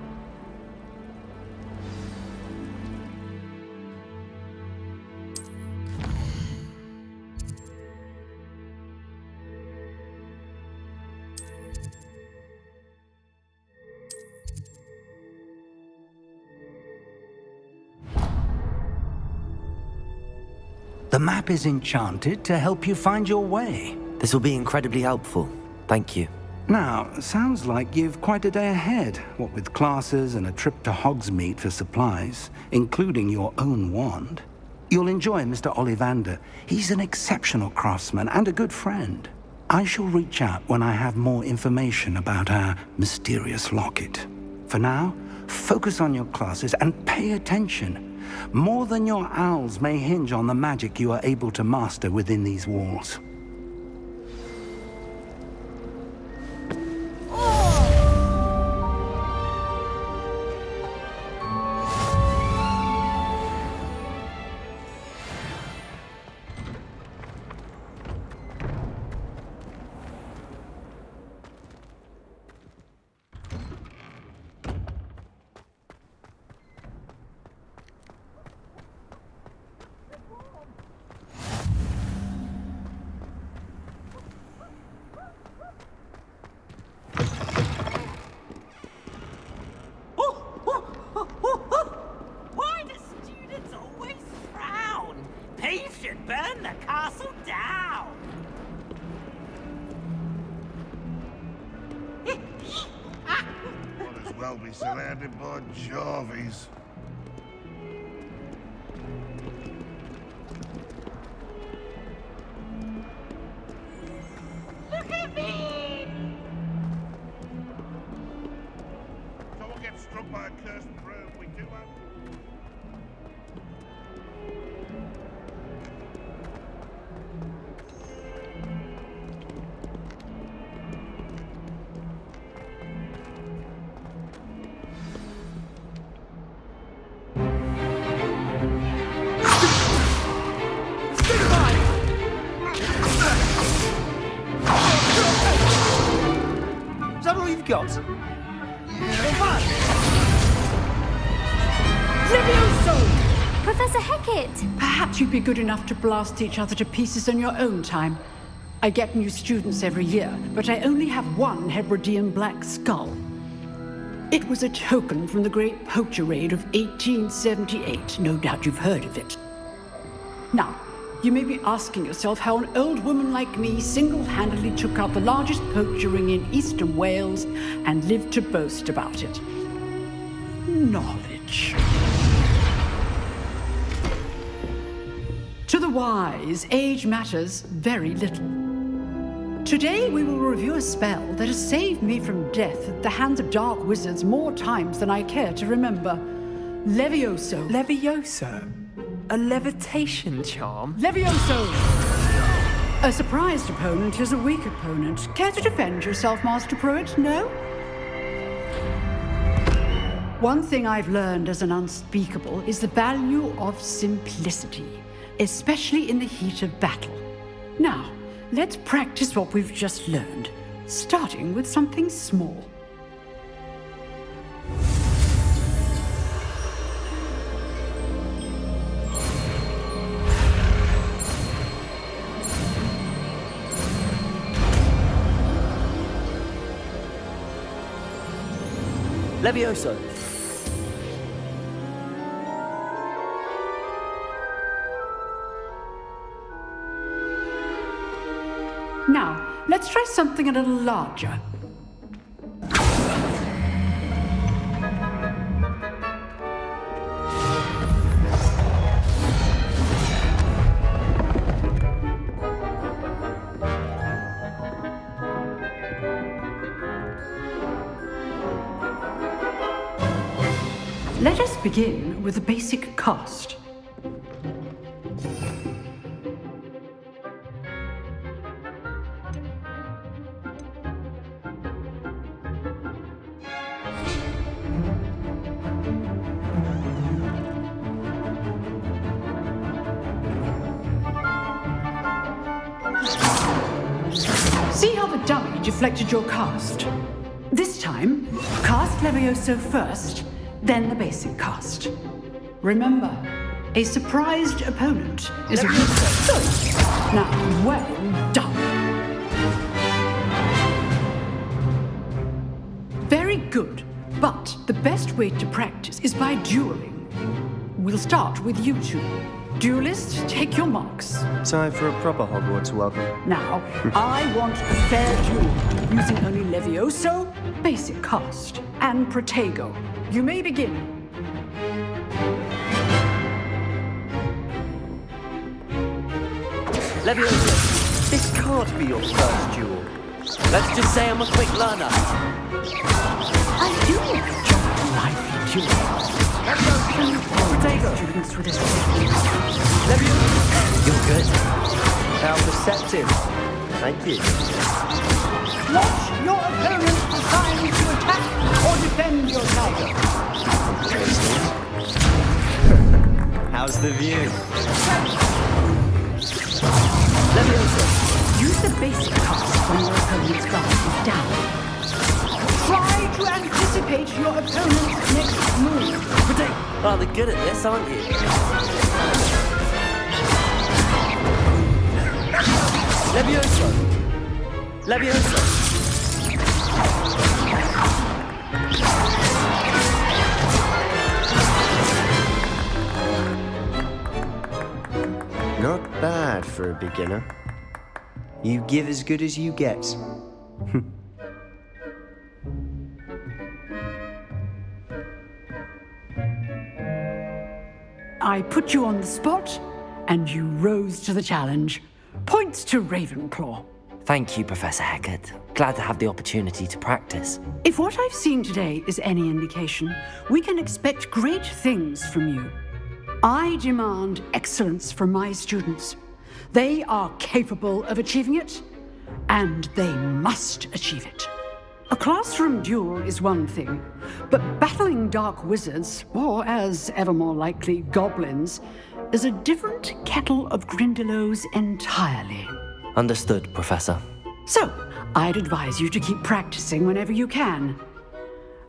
The map is enchanted to help you find your way. This will be incredibly helpful. Thank you. Now, sounds like you've quite a day ahead, what with classes and a trip to Hogsmeade for supplies, including your own wand. You'll enjoy Mr. Ollivander. He's an exceptional craftsman and a good friend. I shall reach out when I have more information about our mysterious locket. For now, focus on your classes and pay attention. More than your owls may hinge on the magic you are able to master within these walls. Why do students always frown? Thieves should burn the castle down. Might as well be surrounded by Jarvies. Look at me! Someone gets struck by a cursed brew, we do have... Is that all you've got? Levioso! Professor Hecat! Perhaps you'd be good enough to blast each other to pieces in your own time. I get new students every year, but I only have one Hebridean black skull. It was a token from the Great Poacher Raid of 1878. No doubt you've heard of it. Now, you may be asking yourself how an old woman like me single-handedly took out the largest poacher ring in eastern Wales and lived to boast about it. Knowledge. To the wise, age matters very little. Today we will review a spell that has saved me from death at the hands of dark wizards more times than I care to remember. Levioso. Levioso? A levitation charm? Levioso! A surprised opponent is a weak opponent. Care to defend yourself, Master Pruitt? No? One thing I've learned as an unspeakable is the value of simplicity, especially in the heat of battle. Now, let's practice what we've just learned, starting with something small. Levioso. Now, let's try something a little larger. Let us begin with the basic cast. See how the dummy deflected your cast? This time, cast Levioso first, then the basic cast. Remember, a surprised opponent is a good. Now, well done. Very good, but the best way to practice is by dueling. We'll start with you two. Duelists, take your marks. Time for a proper Hogwarts welcome. Now, I want a fair duel, using only Levioso, basic cast, and Protego. You may begin. Levioso, this can't be your first duel. Let's just say I'm a quick learner. I do enjoy lively duels. Protego. Students with this. You're good. How perceptive. Thank you. Watch your opponent decide to attack or defend your tiger. How's the view? Levioso, use the basic cast when your opponent's guard is down. Try to anticipate your opponent's next move. Rather good at this, aren't you? Levioso! Levioso! Not bad for a beginner. You give as good as you get. I put you on the spot, and you rose to the challenge. Points to Ravenclaw. Thank you, Professor Hagrid. Glad to have the opportunity to practice. If what I've seen today is any indication, we can expect great things from you. I demand excellence from my students. They are capable of achieving it, and they must achieve it. A classroom duel is one thing, but battling dark wizards, or as ever more likely, goblins, is a different kettle of Grindylows entirely. Understood, Professor. So, I'd advise you to keep practicing whenever you can.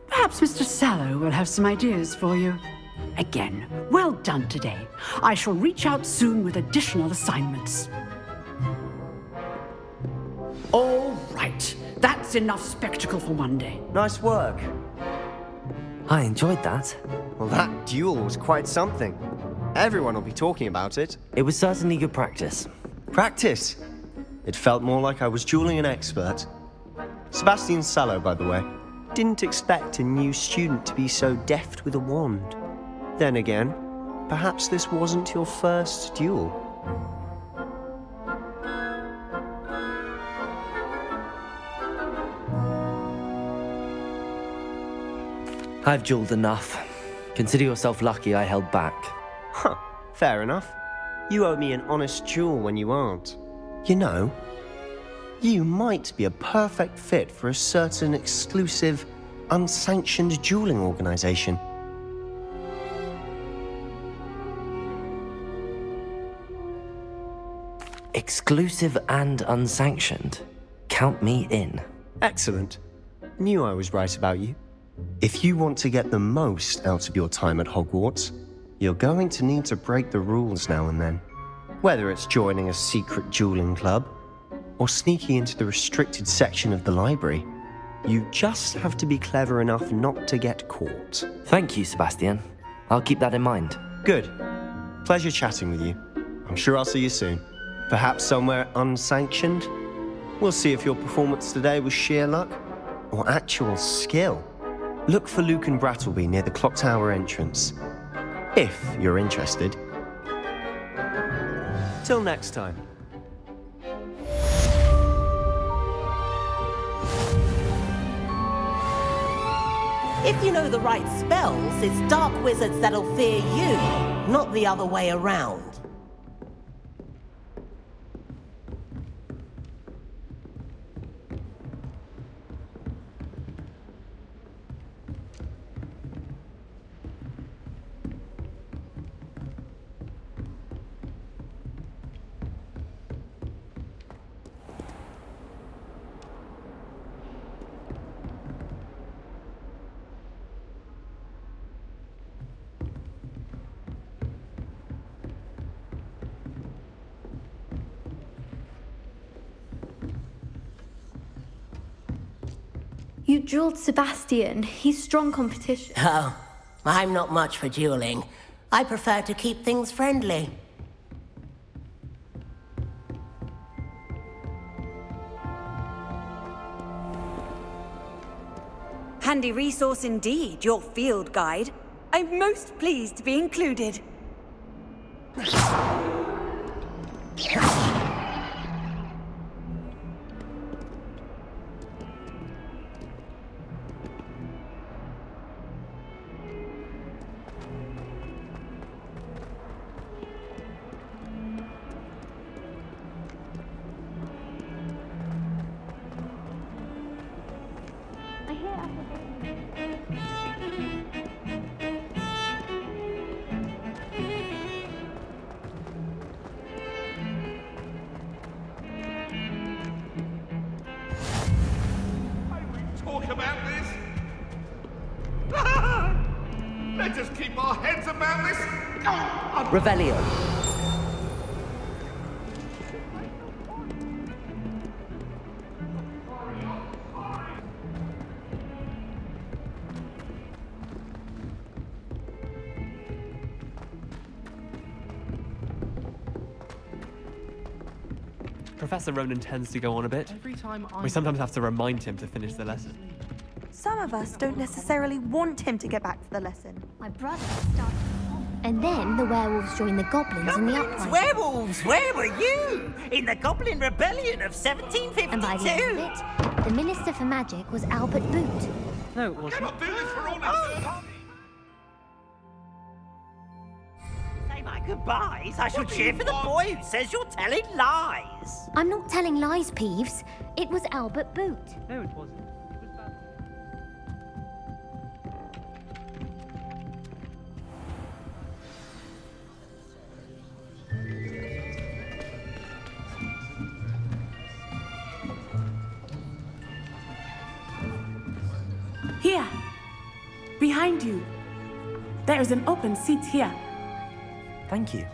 Perhaps Mr. Sallow will have some ideas for you. Again, well done today. I shall reach out soon with additional assignments. All right. That's enough spectacle for one day. Nice work. I enjoyed that. Well, that duel was quite something. Everyone will be talking about it. It was certainly good practice. Practice? It felt more like I was dueling an expert. Sebastian Sallow, by the way. Didn't expect a new student to be so deft with a wand. Then again, perhaps this wasn't your first duel. I've dueled enough. Consider yourself lucky I held back. Huh, fair enough. You owe me an honest duel when you aren't. You know, you might be a perfect fit for a certain exclusive, unsanctioned dueling organization. Exclusive and unsanctioned. Count me in. Excellent. Knew I was right about you. If you want to get the most out of your time at Hogwarts, you're going to need to break the rules now and then. Whether it's joining a secret dueling club, or sneaking into the restricted section of the library, you just have to be clever enough not to get caught. Thank you, Sebastian. I'll keep that in mind. Good. Pleasure chatting with you. I'm sure I'll see you soon. Perhaps somewhere unsanctioned? We'll see if your performance today was sheer luck, or actual skill. Look for Luke and Brattleby near the Clock Tower entrance, if you're interested. Till next time. If you know the right spells, it's dark wizards that'll fear you, not the other way around. You drilled Sebastian. He's strong competition. Oh, I'm not much for dueling. I prefer to keep things friendly. Handy resource indeed, your field guide. I'm most pleased to be included. Talk about this? Let us keep our heads about this. Revelio. Professor Ronan tends to go on a bit. Every time We sometimes have to remind him to finish the lesson. Some of us don't necessarily want him to get back to the lesson. My brother started. And then the werewolves joined the goblins in the uprising. Werewolves, where were you? In the Goblin Rebellion of 1752? And by the end of it, the Minister for Magic was Albert Boot. No, it wasn't. Cannot do this for all eternity. Say my goodbyes. I shall cheer for the boy who says you're telling lies. I'm not telling lies, Peeves. It was Albert Boot. No, it wasn't. Here, behind you. There is an open seat here. Thank you.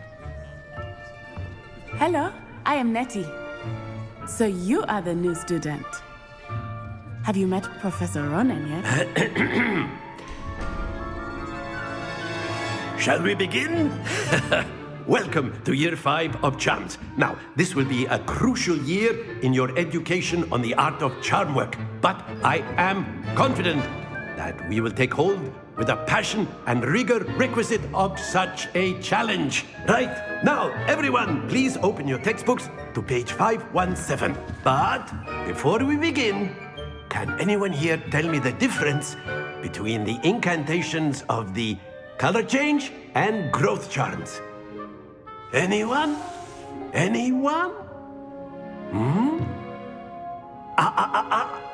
Hello, I am Nettie. So you are the new student. Have you met Professor Ronan yet? Shall we begin? Welcome to Year 5 of Charms. Now, this will be a crucial year in your education on the art of charm work, but I am confident that we will take hold with the passion and rigor requisite of such a challenge. Right, now, everyone, please open your textbooks to page 517. But before we begin, can anyone here tell me the difference between the incantations of the color change and growth charms? Anyone? Anyone?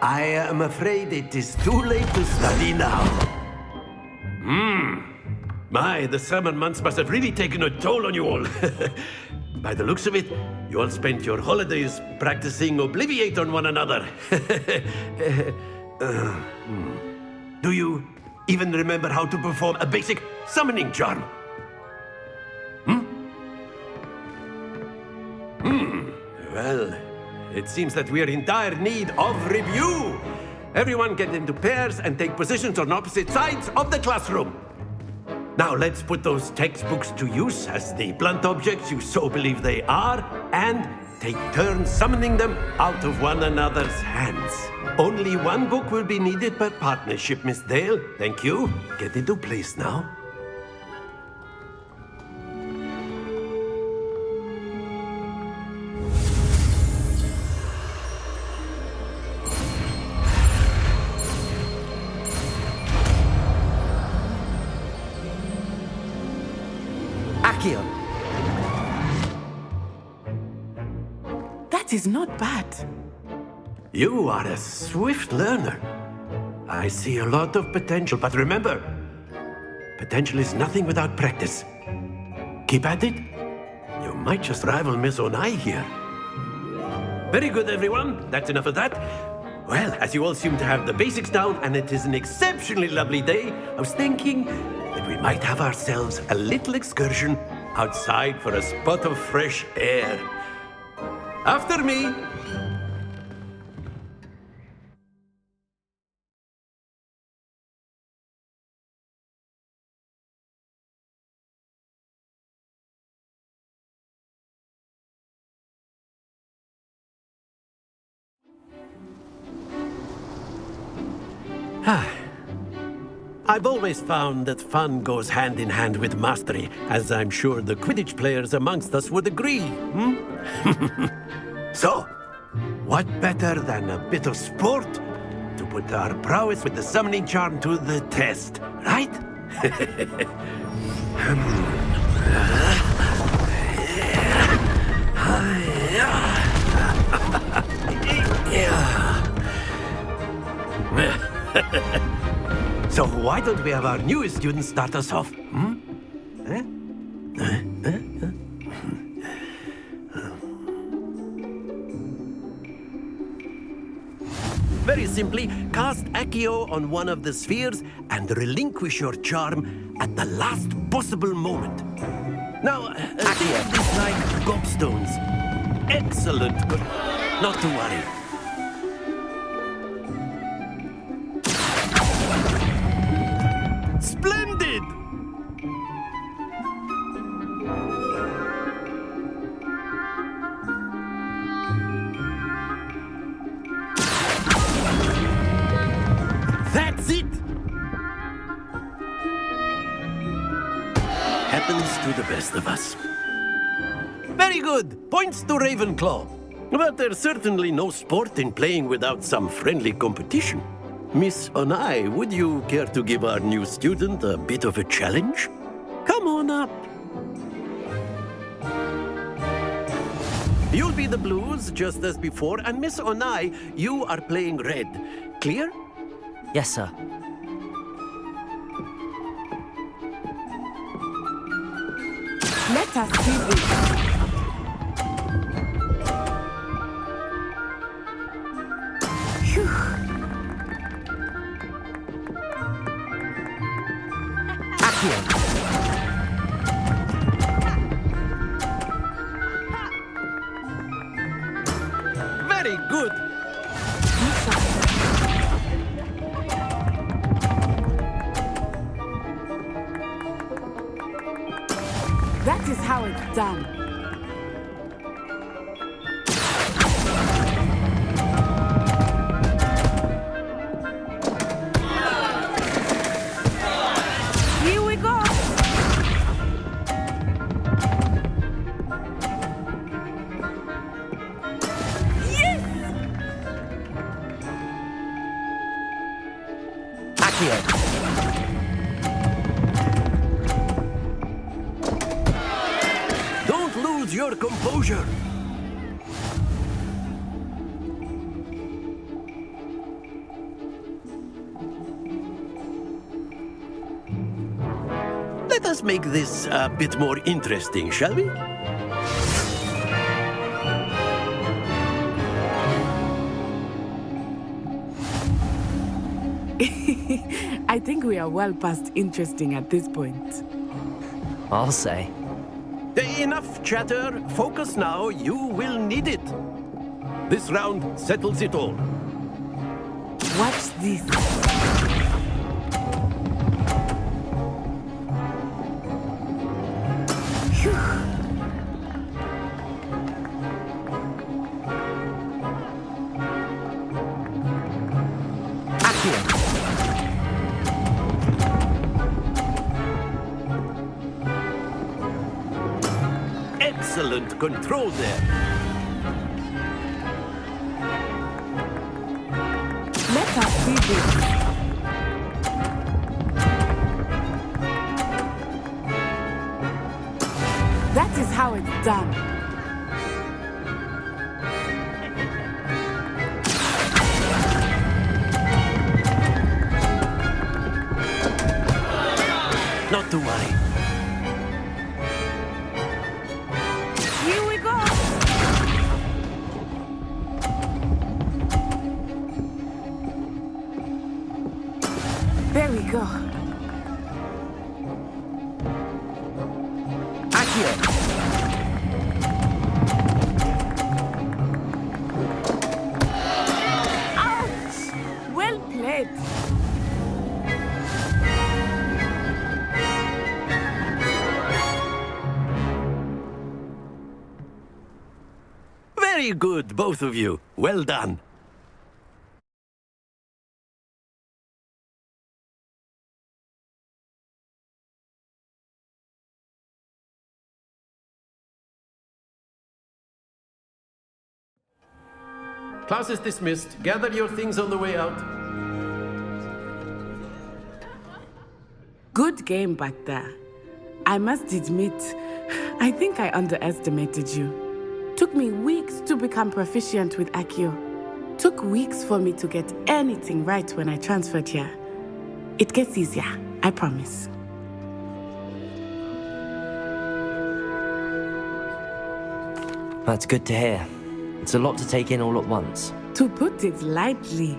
I am afraid it is too late to study now. My, the summer months must have really taken a toll on you all. By the looks of it, you all spent your holidays practicing Obliviate on one another. Do you even remember how to perform a basic summoning charm? Well, it seems that we are in dire need of review. Everyone get into pairs and take positions on opposite sides of the classroom. Now let's put those textbooks to use as the blunt objects you so believe they are, and take turns summoning them out of one another's hands. Only one book will be needed per partnership, Miss Dale. Thank you. Get into place now. Accio! That is not bad. You are a swift learner. I see a lot of potential, but remember, potential is nothing without practice. Keep at it. You might just rival Miss Onai here. Very good, everyone. That's enough of that. Well, as you all seem to have the basics down, and it is an exceptionally lovely day, I was thinking that we might have ourselves a little excursion outside for a spot of fresh air. After me. I've always found that fun goes hand in hand with mastery, as I'm sure the Quidditch players amongst us would agree, So, what better than a bit of sport to put our prowess with the summoning charm to the test, right? So why don't we have our newest student start us off? Very simply, cast Accio on one of the spheres and relinquish your charm at the last possible moment. Now, think of this like gobstones. Excellent. Not to worry. Splendid! That's it! Happens to the best of us. Very good! Points to Ravenclaw. But there's certainly no sport in playing without some friendly competition. Miss Onai, would you care to give our new student a bit of a challenge? Come on up. You'll be the blues, just as before, and Miss Onai, you are playing red. Clear? Yes, sir. Let us see this. Very good. That is how it's done. Here we go. Don't lose your composure. Let us make this a bit more interesting, shall we? I think we are well past interesting at this point. I'll say. Enough chatter. Focus now. You will need it. This round settles it all. Watch this. Excellent control there. Let us see this. This is how it's done. Not to worry. Here we go. There we go. Ouch! Well played. Very good, both of you. Well done. Class is dismissed. Gather your things on the way out. Good game back there. I must admit, I think I underestimated you. Took me weeks to become proficient with Accio. Took weeks for me to get anything right when I transferred here. It gets easier, I promise. That's good to hear. It's a lot to take in all at once. To put it lightly,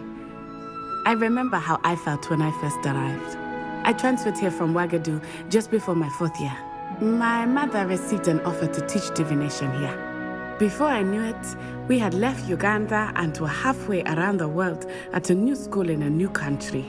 I remember how I felt when I first arrived. I transferred here from Ouagadougou just before my 4th year. My mother received an offer to teach divination here. Before I knew it, we had left Uganda and were halfway around the world at a new school in a new country.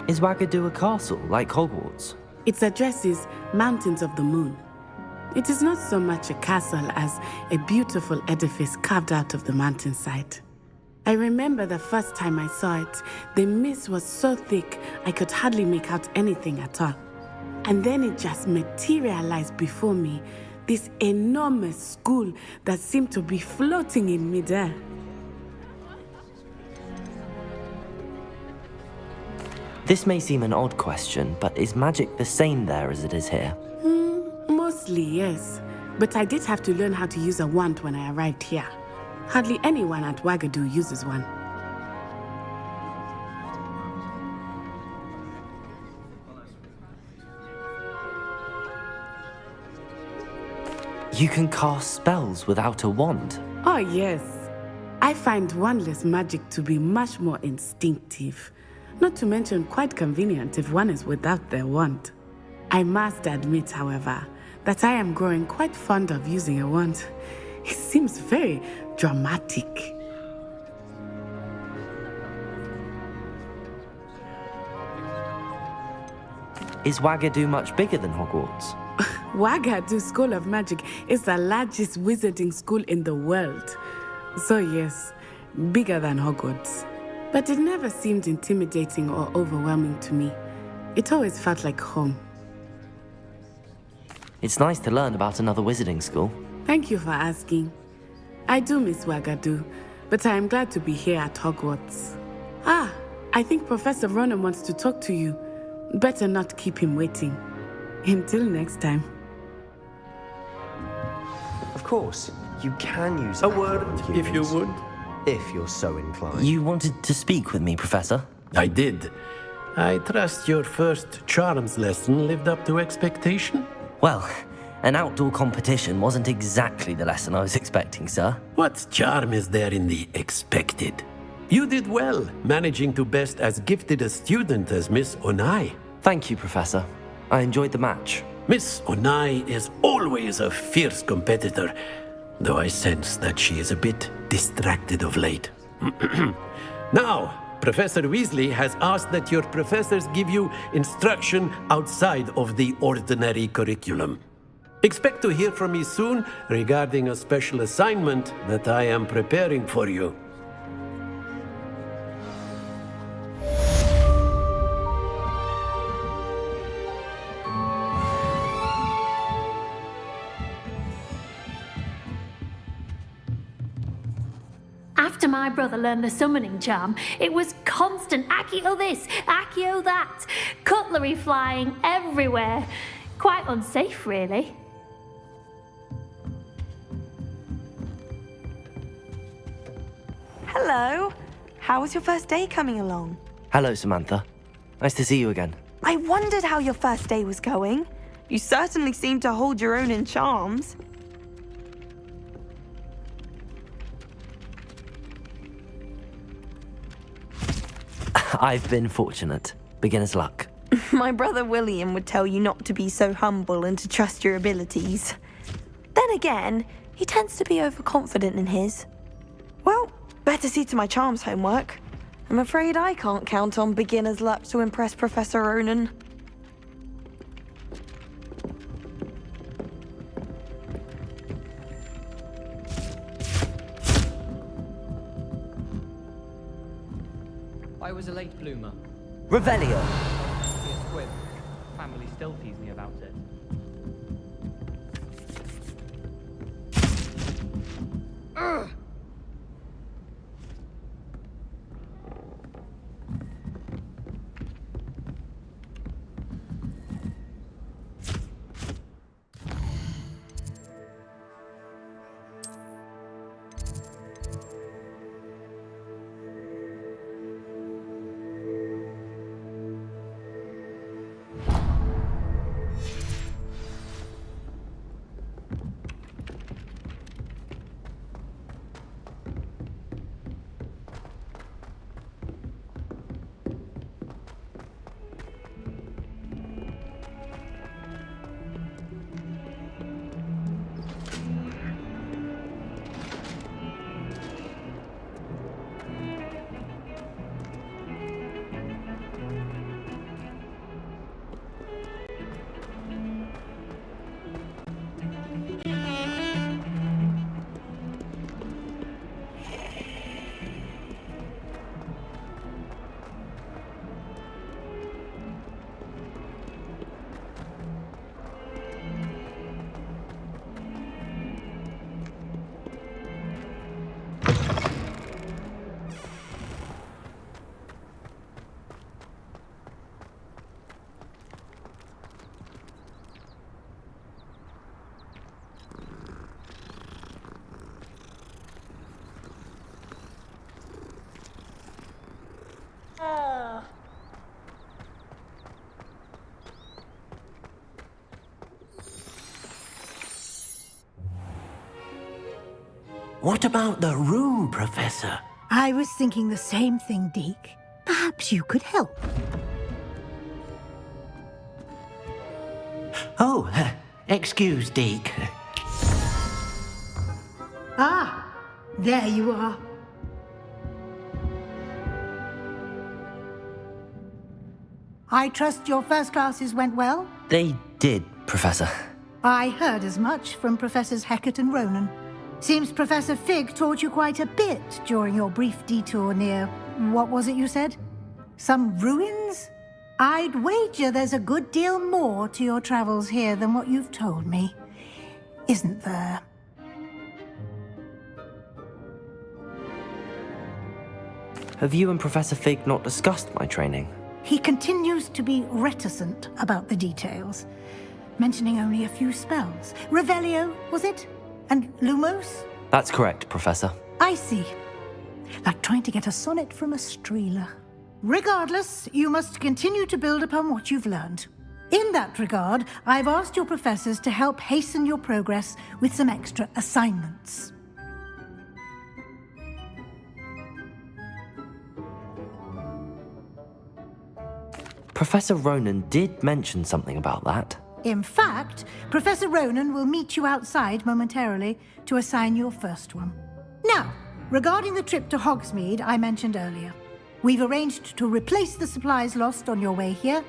Is Ouagadougou a castle, like Hogwarts? Its address is Mountains of the Moon. It is not so much a castle as a beautiful edifice carved out of the mountainside. I remember the first time I saw it, the mist was so thick I could hardly make out anything at all. And then it just materialized before me, this enormous school that seemed to be floating in midair. This may seem an odd question, but is magic the same there as it is here? Mostly, yes. But I did have to learn how to use a wand when I arrived here. Hardly anyone at Ouagadougou uses one. You can cast spells without a wand? Oh, yes. I find wandless magic to be much more instinctive. Not to mention quite convenient if one is without their wand. I must admit, however, that I am growing quite fond of using a wand. It seems very dramatic. Is Ouagadougou much bigger than Hogwarts? Ouagadougou School of Magic is the largest wizarding school in the world. So yes, bigger than Hogwarts. But it never seemed intimidating or overwhelming to me. It always felt like home. It's nice to learn about another wizarding school. Thank you for asking. I do miss Ouagadougou, but I am glad to be here at Hogwarts. Ah, I think Professor Ronan wants to talk to you. Better not keep him waiting. Until next time. Of course, you can use a word, if you would. If you're so inclined. You wanted to speak with me, Professor? I did. I trust your first charms lesson lived up to expectation? Well, an outdoor competition wasn't exactly the lesson I was expecting, sir. What charm is there in the expected? You did well, managing to best as gifted a student as Miss Onai. Thank you, Professor. I enjoyed the match. Miss Onai is always a fierce competitor, though I sense that she is a bit distracted of late. Now, Professor Weasley has asked that your professors give you instruction outside of the ordinary curriculum. Expect to hear from me soon regarding a special assignment that I am preparing for you. After my brother learned the summoning charm, it was constant Accio this, Accio that, cutlery flying everywhere. Quite unsafe, really. Hello. How was your first day coming along? Hello, Samantha. Nice to see you again. I wondered how your first day was going. You certainly seem to hold your own in charms. I've been fortunate. Beginner's luck. My brother William would tell you not to be so humble and to trust your abilities. Then again, he tends to be overconfident in his. Well, better see to my charms homework. I'm afraid I can't count on beginner's luck to impress Professor Ronan. I was a late bloomer. Revelio. See a squib. Family still tease me about it. Ugh! What about the room, Professor? I was thinking the same thing, Deke. Perhaps you could help. Oh, excuse, Deke. Ah, there you are. I trust your first classes went well? They did, Professor. I heard as much from Professors Hecat and Ronan. Seems Professor Fig taught you quite a bit during your brief detour near... what was it you said? Some ruins? I'd wager there's a good deal more to your travels here than what you've told me. Isn't there? Have you and Professor Fig not discussed my training? He continues to be reticent about the details, mentioning only a few spells. Revelio, was it? And Lumos? That's correct, Professor. I see. Like trying to get a sonnet from a streeler. Regardless, you must continue to build upon what you've learned. In that regard, I've asked your professors to help hasten your progress with some extra assignments. Professor Ronan did mention something about that. In fact, Professor Ronan will meet you outside momentarily to assign your first one. Now, regarding the trip to Hogsmeade I mentioned earlier, we've arranged to replace the supplies lost on your way here,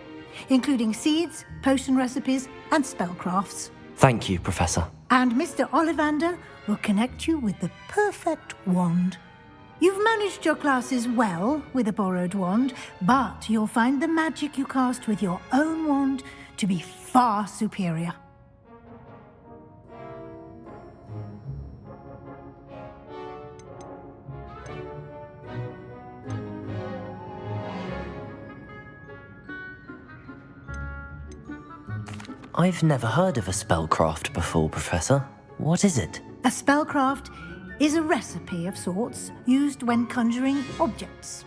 including seeds, potion recipes, and spellcrafts. Thank you, Professor. And Mr. Ollivander will connect you with the perfect wand. You've managed your classes well with a borrowed wand, but you'll find the magic you cast with your own wand to be far superior. I've never heard of a spellcraft before, Professor. What is it? A spellcraft is a recipe of sorts used when conjuring objects.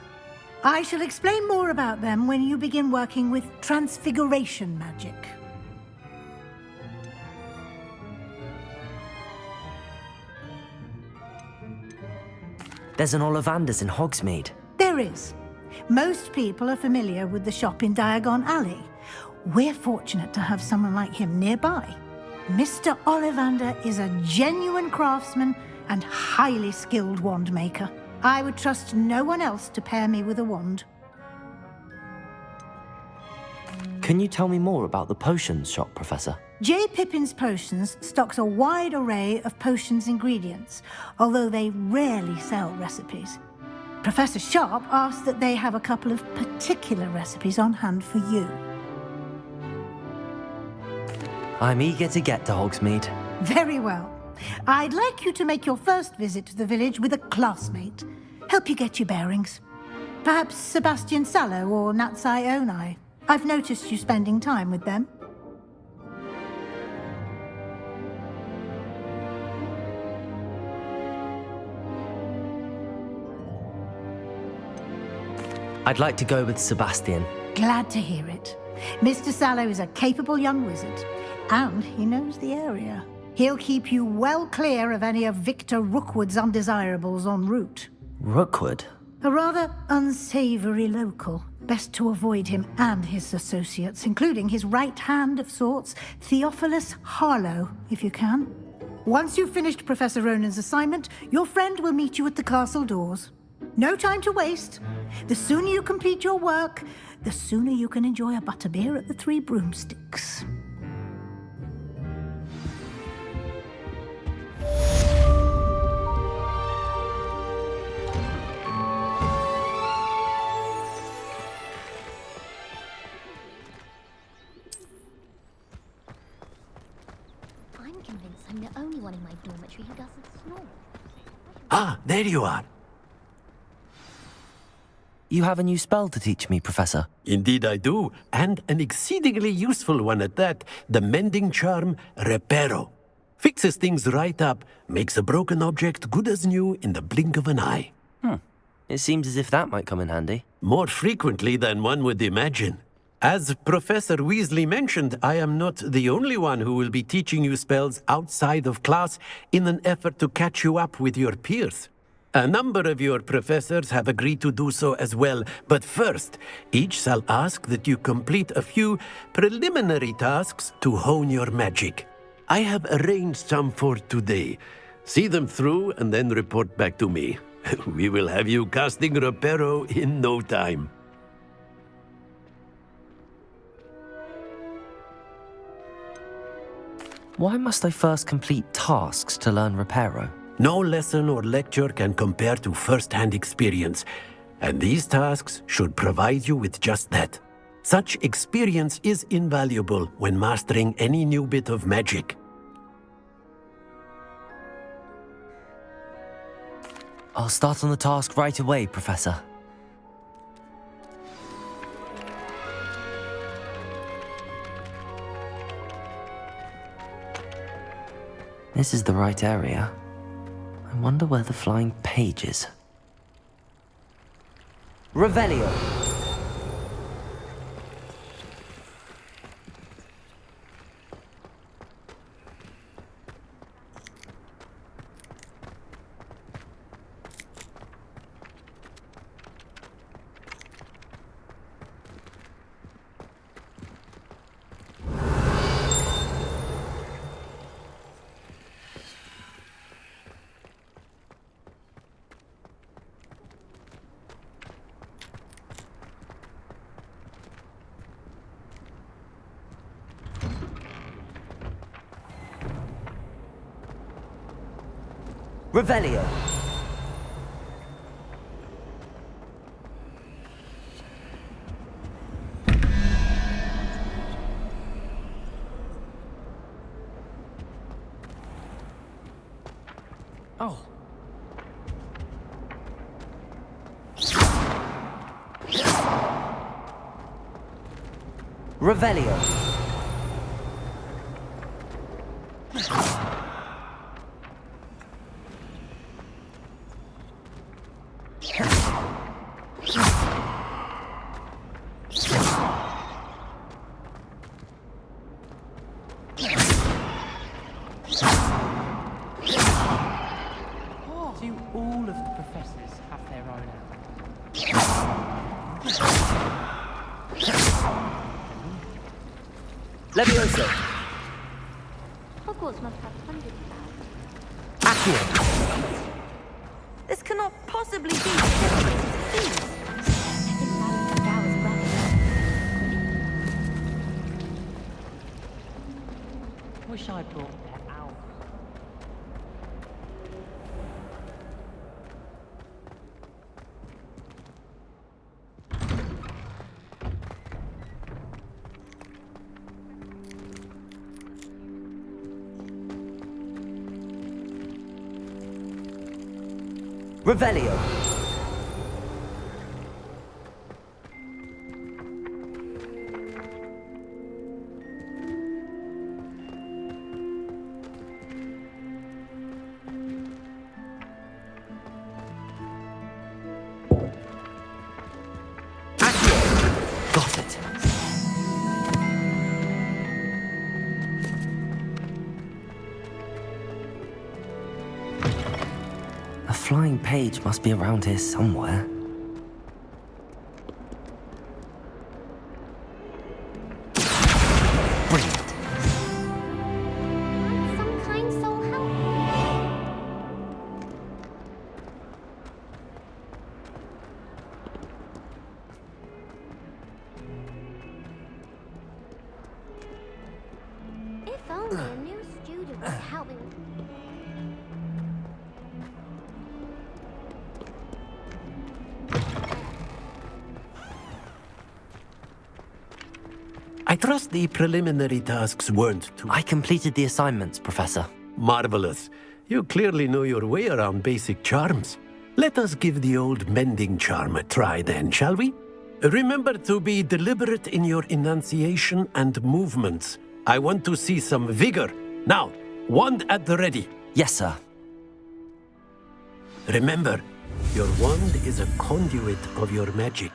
I shall explain more about them when you begin working with transfiguration magic. There's an Ollivander's in Hogsmeade. There is. Most people are familiar with the shop in Diagon Alley. We're fortunate to have someone like him nearby. Mr. Ollivander is a genuine craftsman and highly skilled wand maker. I would trust no one else to pair me with a wand. Can you tell me more about the potions shop, Professor? J. Pippin's Potions stocks a wide array of potions ingredients, although they rarely sell recipes. Professor Sharp asked that they have a couple of particular recipes on hand for you. I'm eager to get to Hogsmeade. Very well. I'd like you to make your first visit to the village with a classmate. Help you get your bearings. Perhaps Sebastian Sallow or Natsai Onai. I've noticed you spending time with them. I'd like to go with Sebastian. Glad to hear it. Mr. Sallow is a capable young wizard, and he knows the area. He'll keep you well clear of any of Victor Rookwood's undesirables en route. Rookwood? A rather unsavory local. Best to avoid him and his associates, including his right hand of sorts, Theophilus Harlow, if you can. Once you've finished Professor Ronan's assignment, your friend will meet you at the castle doors. No time to waste. The sooner you complete your work, the sooner you can enjoy a butterbeer at the Three Broomsticks. I'm convinced I'm the only one in my dormitory who doesn't snore. Ah, there you are. You have a new spell to teach me, Professor. Indeed I do, and an exceedingly useful one at that. The mending charm, Reparo. Fixes things right up, makes a broken object good as new in the blink of an eye. It seems as if that might come in handy. More frequently than one would imagine. As Professor Weasley mentioned, I am not the only one who will be teaching you spells outside of class in an effort to catch you up with your peers. A number of your professors have agreed to do so as well, but first, each shall ask that you complete a few preliminary tasks to hone your magic. I have arranged some for today. See them through and then report back to me. We will have you casting Reparo in no time. Why must I first complete tasks to learn Reparo? No lesson or lecture can compare to first-hand experience, and these tasks should provide you with just that. Such experience is invaluable when mastering any new bit of magic. I'll start on the task right away, Professor. This is the right area. I wonder where the flying page is. Revelio! Revelio! Oh. Revelio! Do all of the professors have their own Levioso. Hogwarts must have hundreds of Accio. This cannot possibly be. Wish I brought that out. Revelio. Got it. A flying page must be around here somewhere. Brilliant. Some kind soul help. If only a new student was helping. I trust the preliminary tasks weren't too... I completed the assignments, Professor. Marvelous. You clearly know your way around basic charms. Let us give the old mending charm a try then, shall we? Remember to be deliberate in your enunciation and movements. I want to see some vigor. Now, wand at the ready. Yes, sir. Remember, your wand is a conduit of your magic.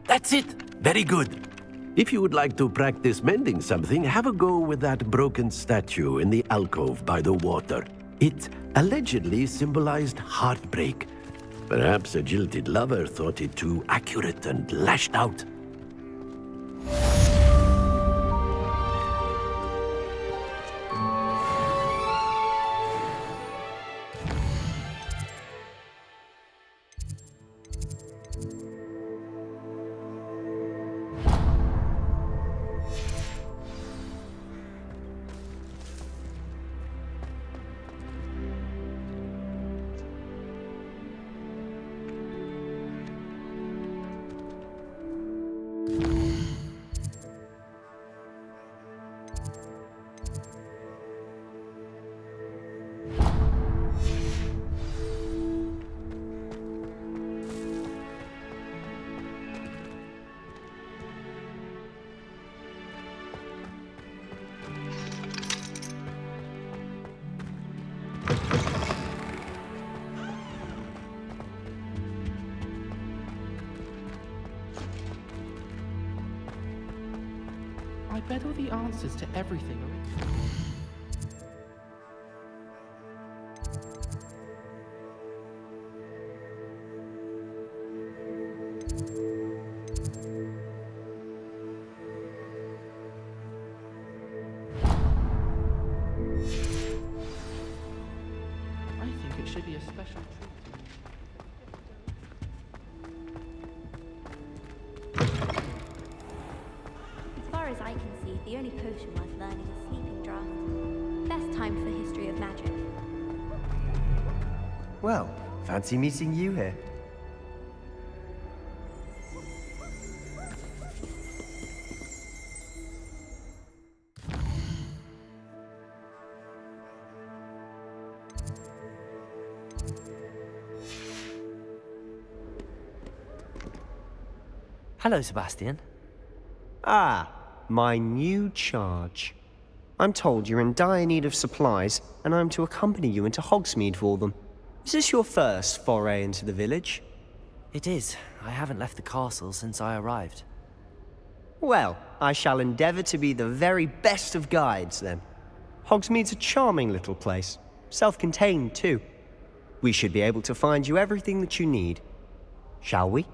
That's it. Very good. If you would like to practice mending something, have a go with that broken statue in the alcove by the water. It allegedly symbolized heartbreak. Perhaps a jilted lover thought it too accurate and lashed out. I bet all the answers to everything are in. I think it should be a special treat. As far as I can see, the only potion worth learning is Sleeping Draught. Best time for History of Magic. Well, fancy meeting you here. Hello, Sebastian. Ah, my new charge. I'm told you're in dire need of supplies, and I'm to accompany you into Hogsmeade for them. Is this your first foray into the village? It is. I haven't left the castle since I arrived. Well, I shall endeavour to be the very best of guides, then. Hogsmeade's a charming little place. Self-contained, too. We should be able to find you everything that you need. Shall we?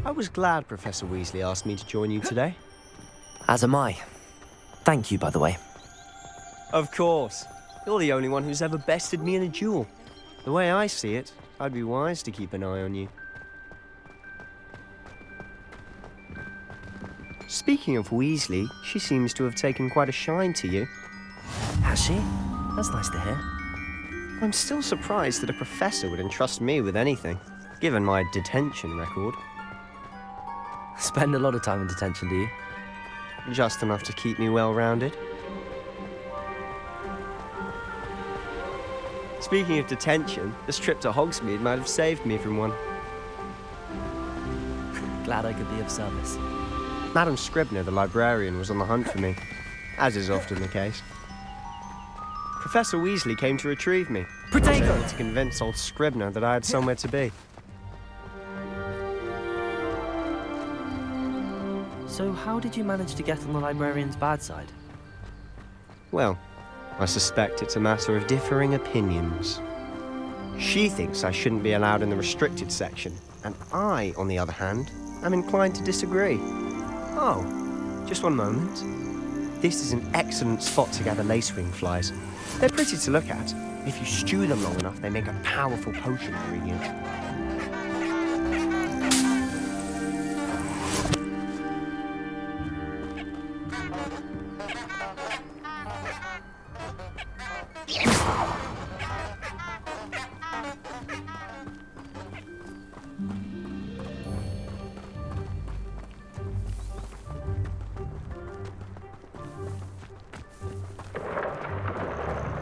I was glad Professor Weasley asked me to join you today. As am I. Thank you, by the way. Of course. You're the only one who's ever bested me in a duel. The way I see it, I'd be wise to keep an eye on you. Speaking of Weasley, she seems to have taken quite a shine to you. Has she? That's nice to hear. I'm still surprised that a professor would entrust me with anything, given my detention record. Spend a lot of time in detention, do you? Just enough to keep me well-rounded. Speaking of detention, this trip to Hogsmeade might have saved me from one. Glad I could be of service. Madam Scribner, the librarian, was on the hunt for me, as is often the case. Professor Weasley came to retrieve me. I was able to convince old Scribner that I had somewhere to be. So how did you manage to get on the librarian's bad side? Well, I suspect it's a matter of differing opinions. She thinks I shouldn't be allowed in the restricted section, and I, on the other hand, am inclined to disagree. Oh, just one moment. This is an excellent spot to gather lacewing flies. They're pretty to look at. If you stew them long enough, they make a powerful potion ingredient.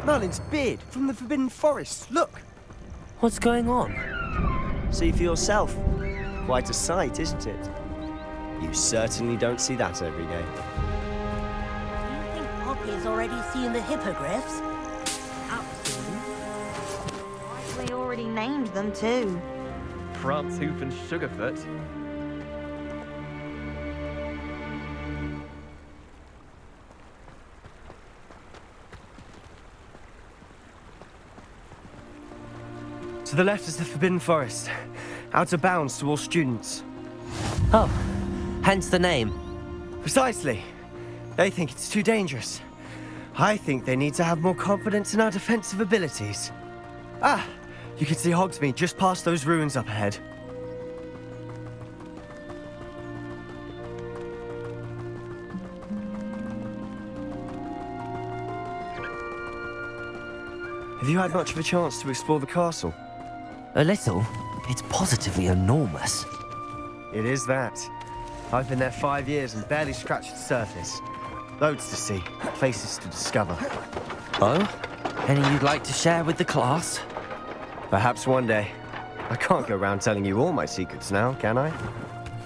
Merlin's beard from the Forbidden Forest. Look! What's going on? See for yourself. Quite a sight, isn't it? You certainly don't see that every day. Do you think Poppy's already seen the hippogriffs? We already named them too. Prance, Hoof and Sugarfoot. To the left is the Forbidden Forest. Out of bounds to all students. Oh, hence the name. Precisely. They think it's too dangerous. I think they need to have more confidence in our defensive abilities. Ah, you can see Hogsmeade just past those ruins up ahead. Have you had much of a chance to explore the castle? A little. It's positively enormous. It is that. I've been there 5 years and barely scratched the surface. Loads to see, places to discover. Oh? Any you'd like to share with the class? Perhaps one day. I can't go around telling you all my secrets now, can I?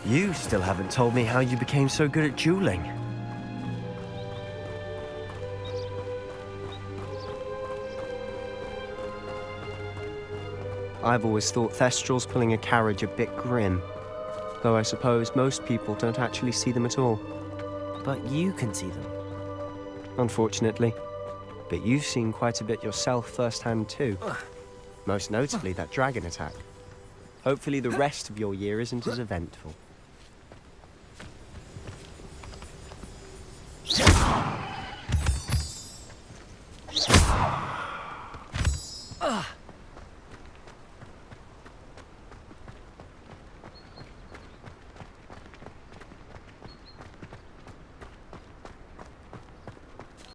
You still haven't told me how you became so good at dueling. I've always thought Thestrals pulling a carriage a bit grim. Though I suppose most people don't actually see them at all. But you can see them. Unfortunately. But you've seen quite a bit yourself firsthand too. Most notably that dragon attack. Hopefully the rest of your year isn't as eventful.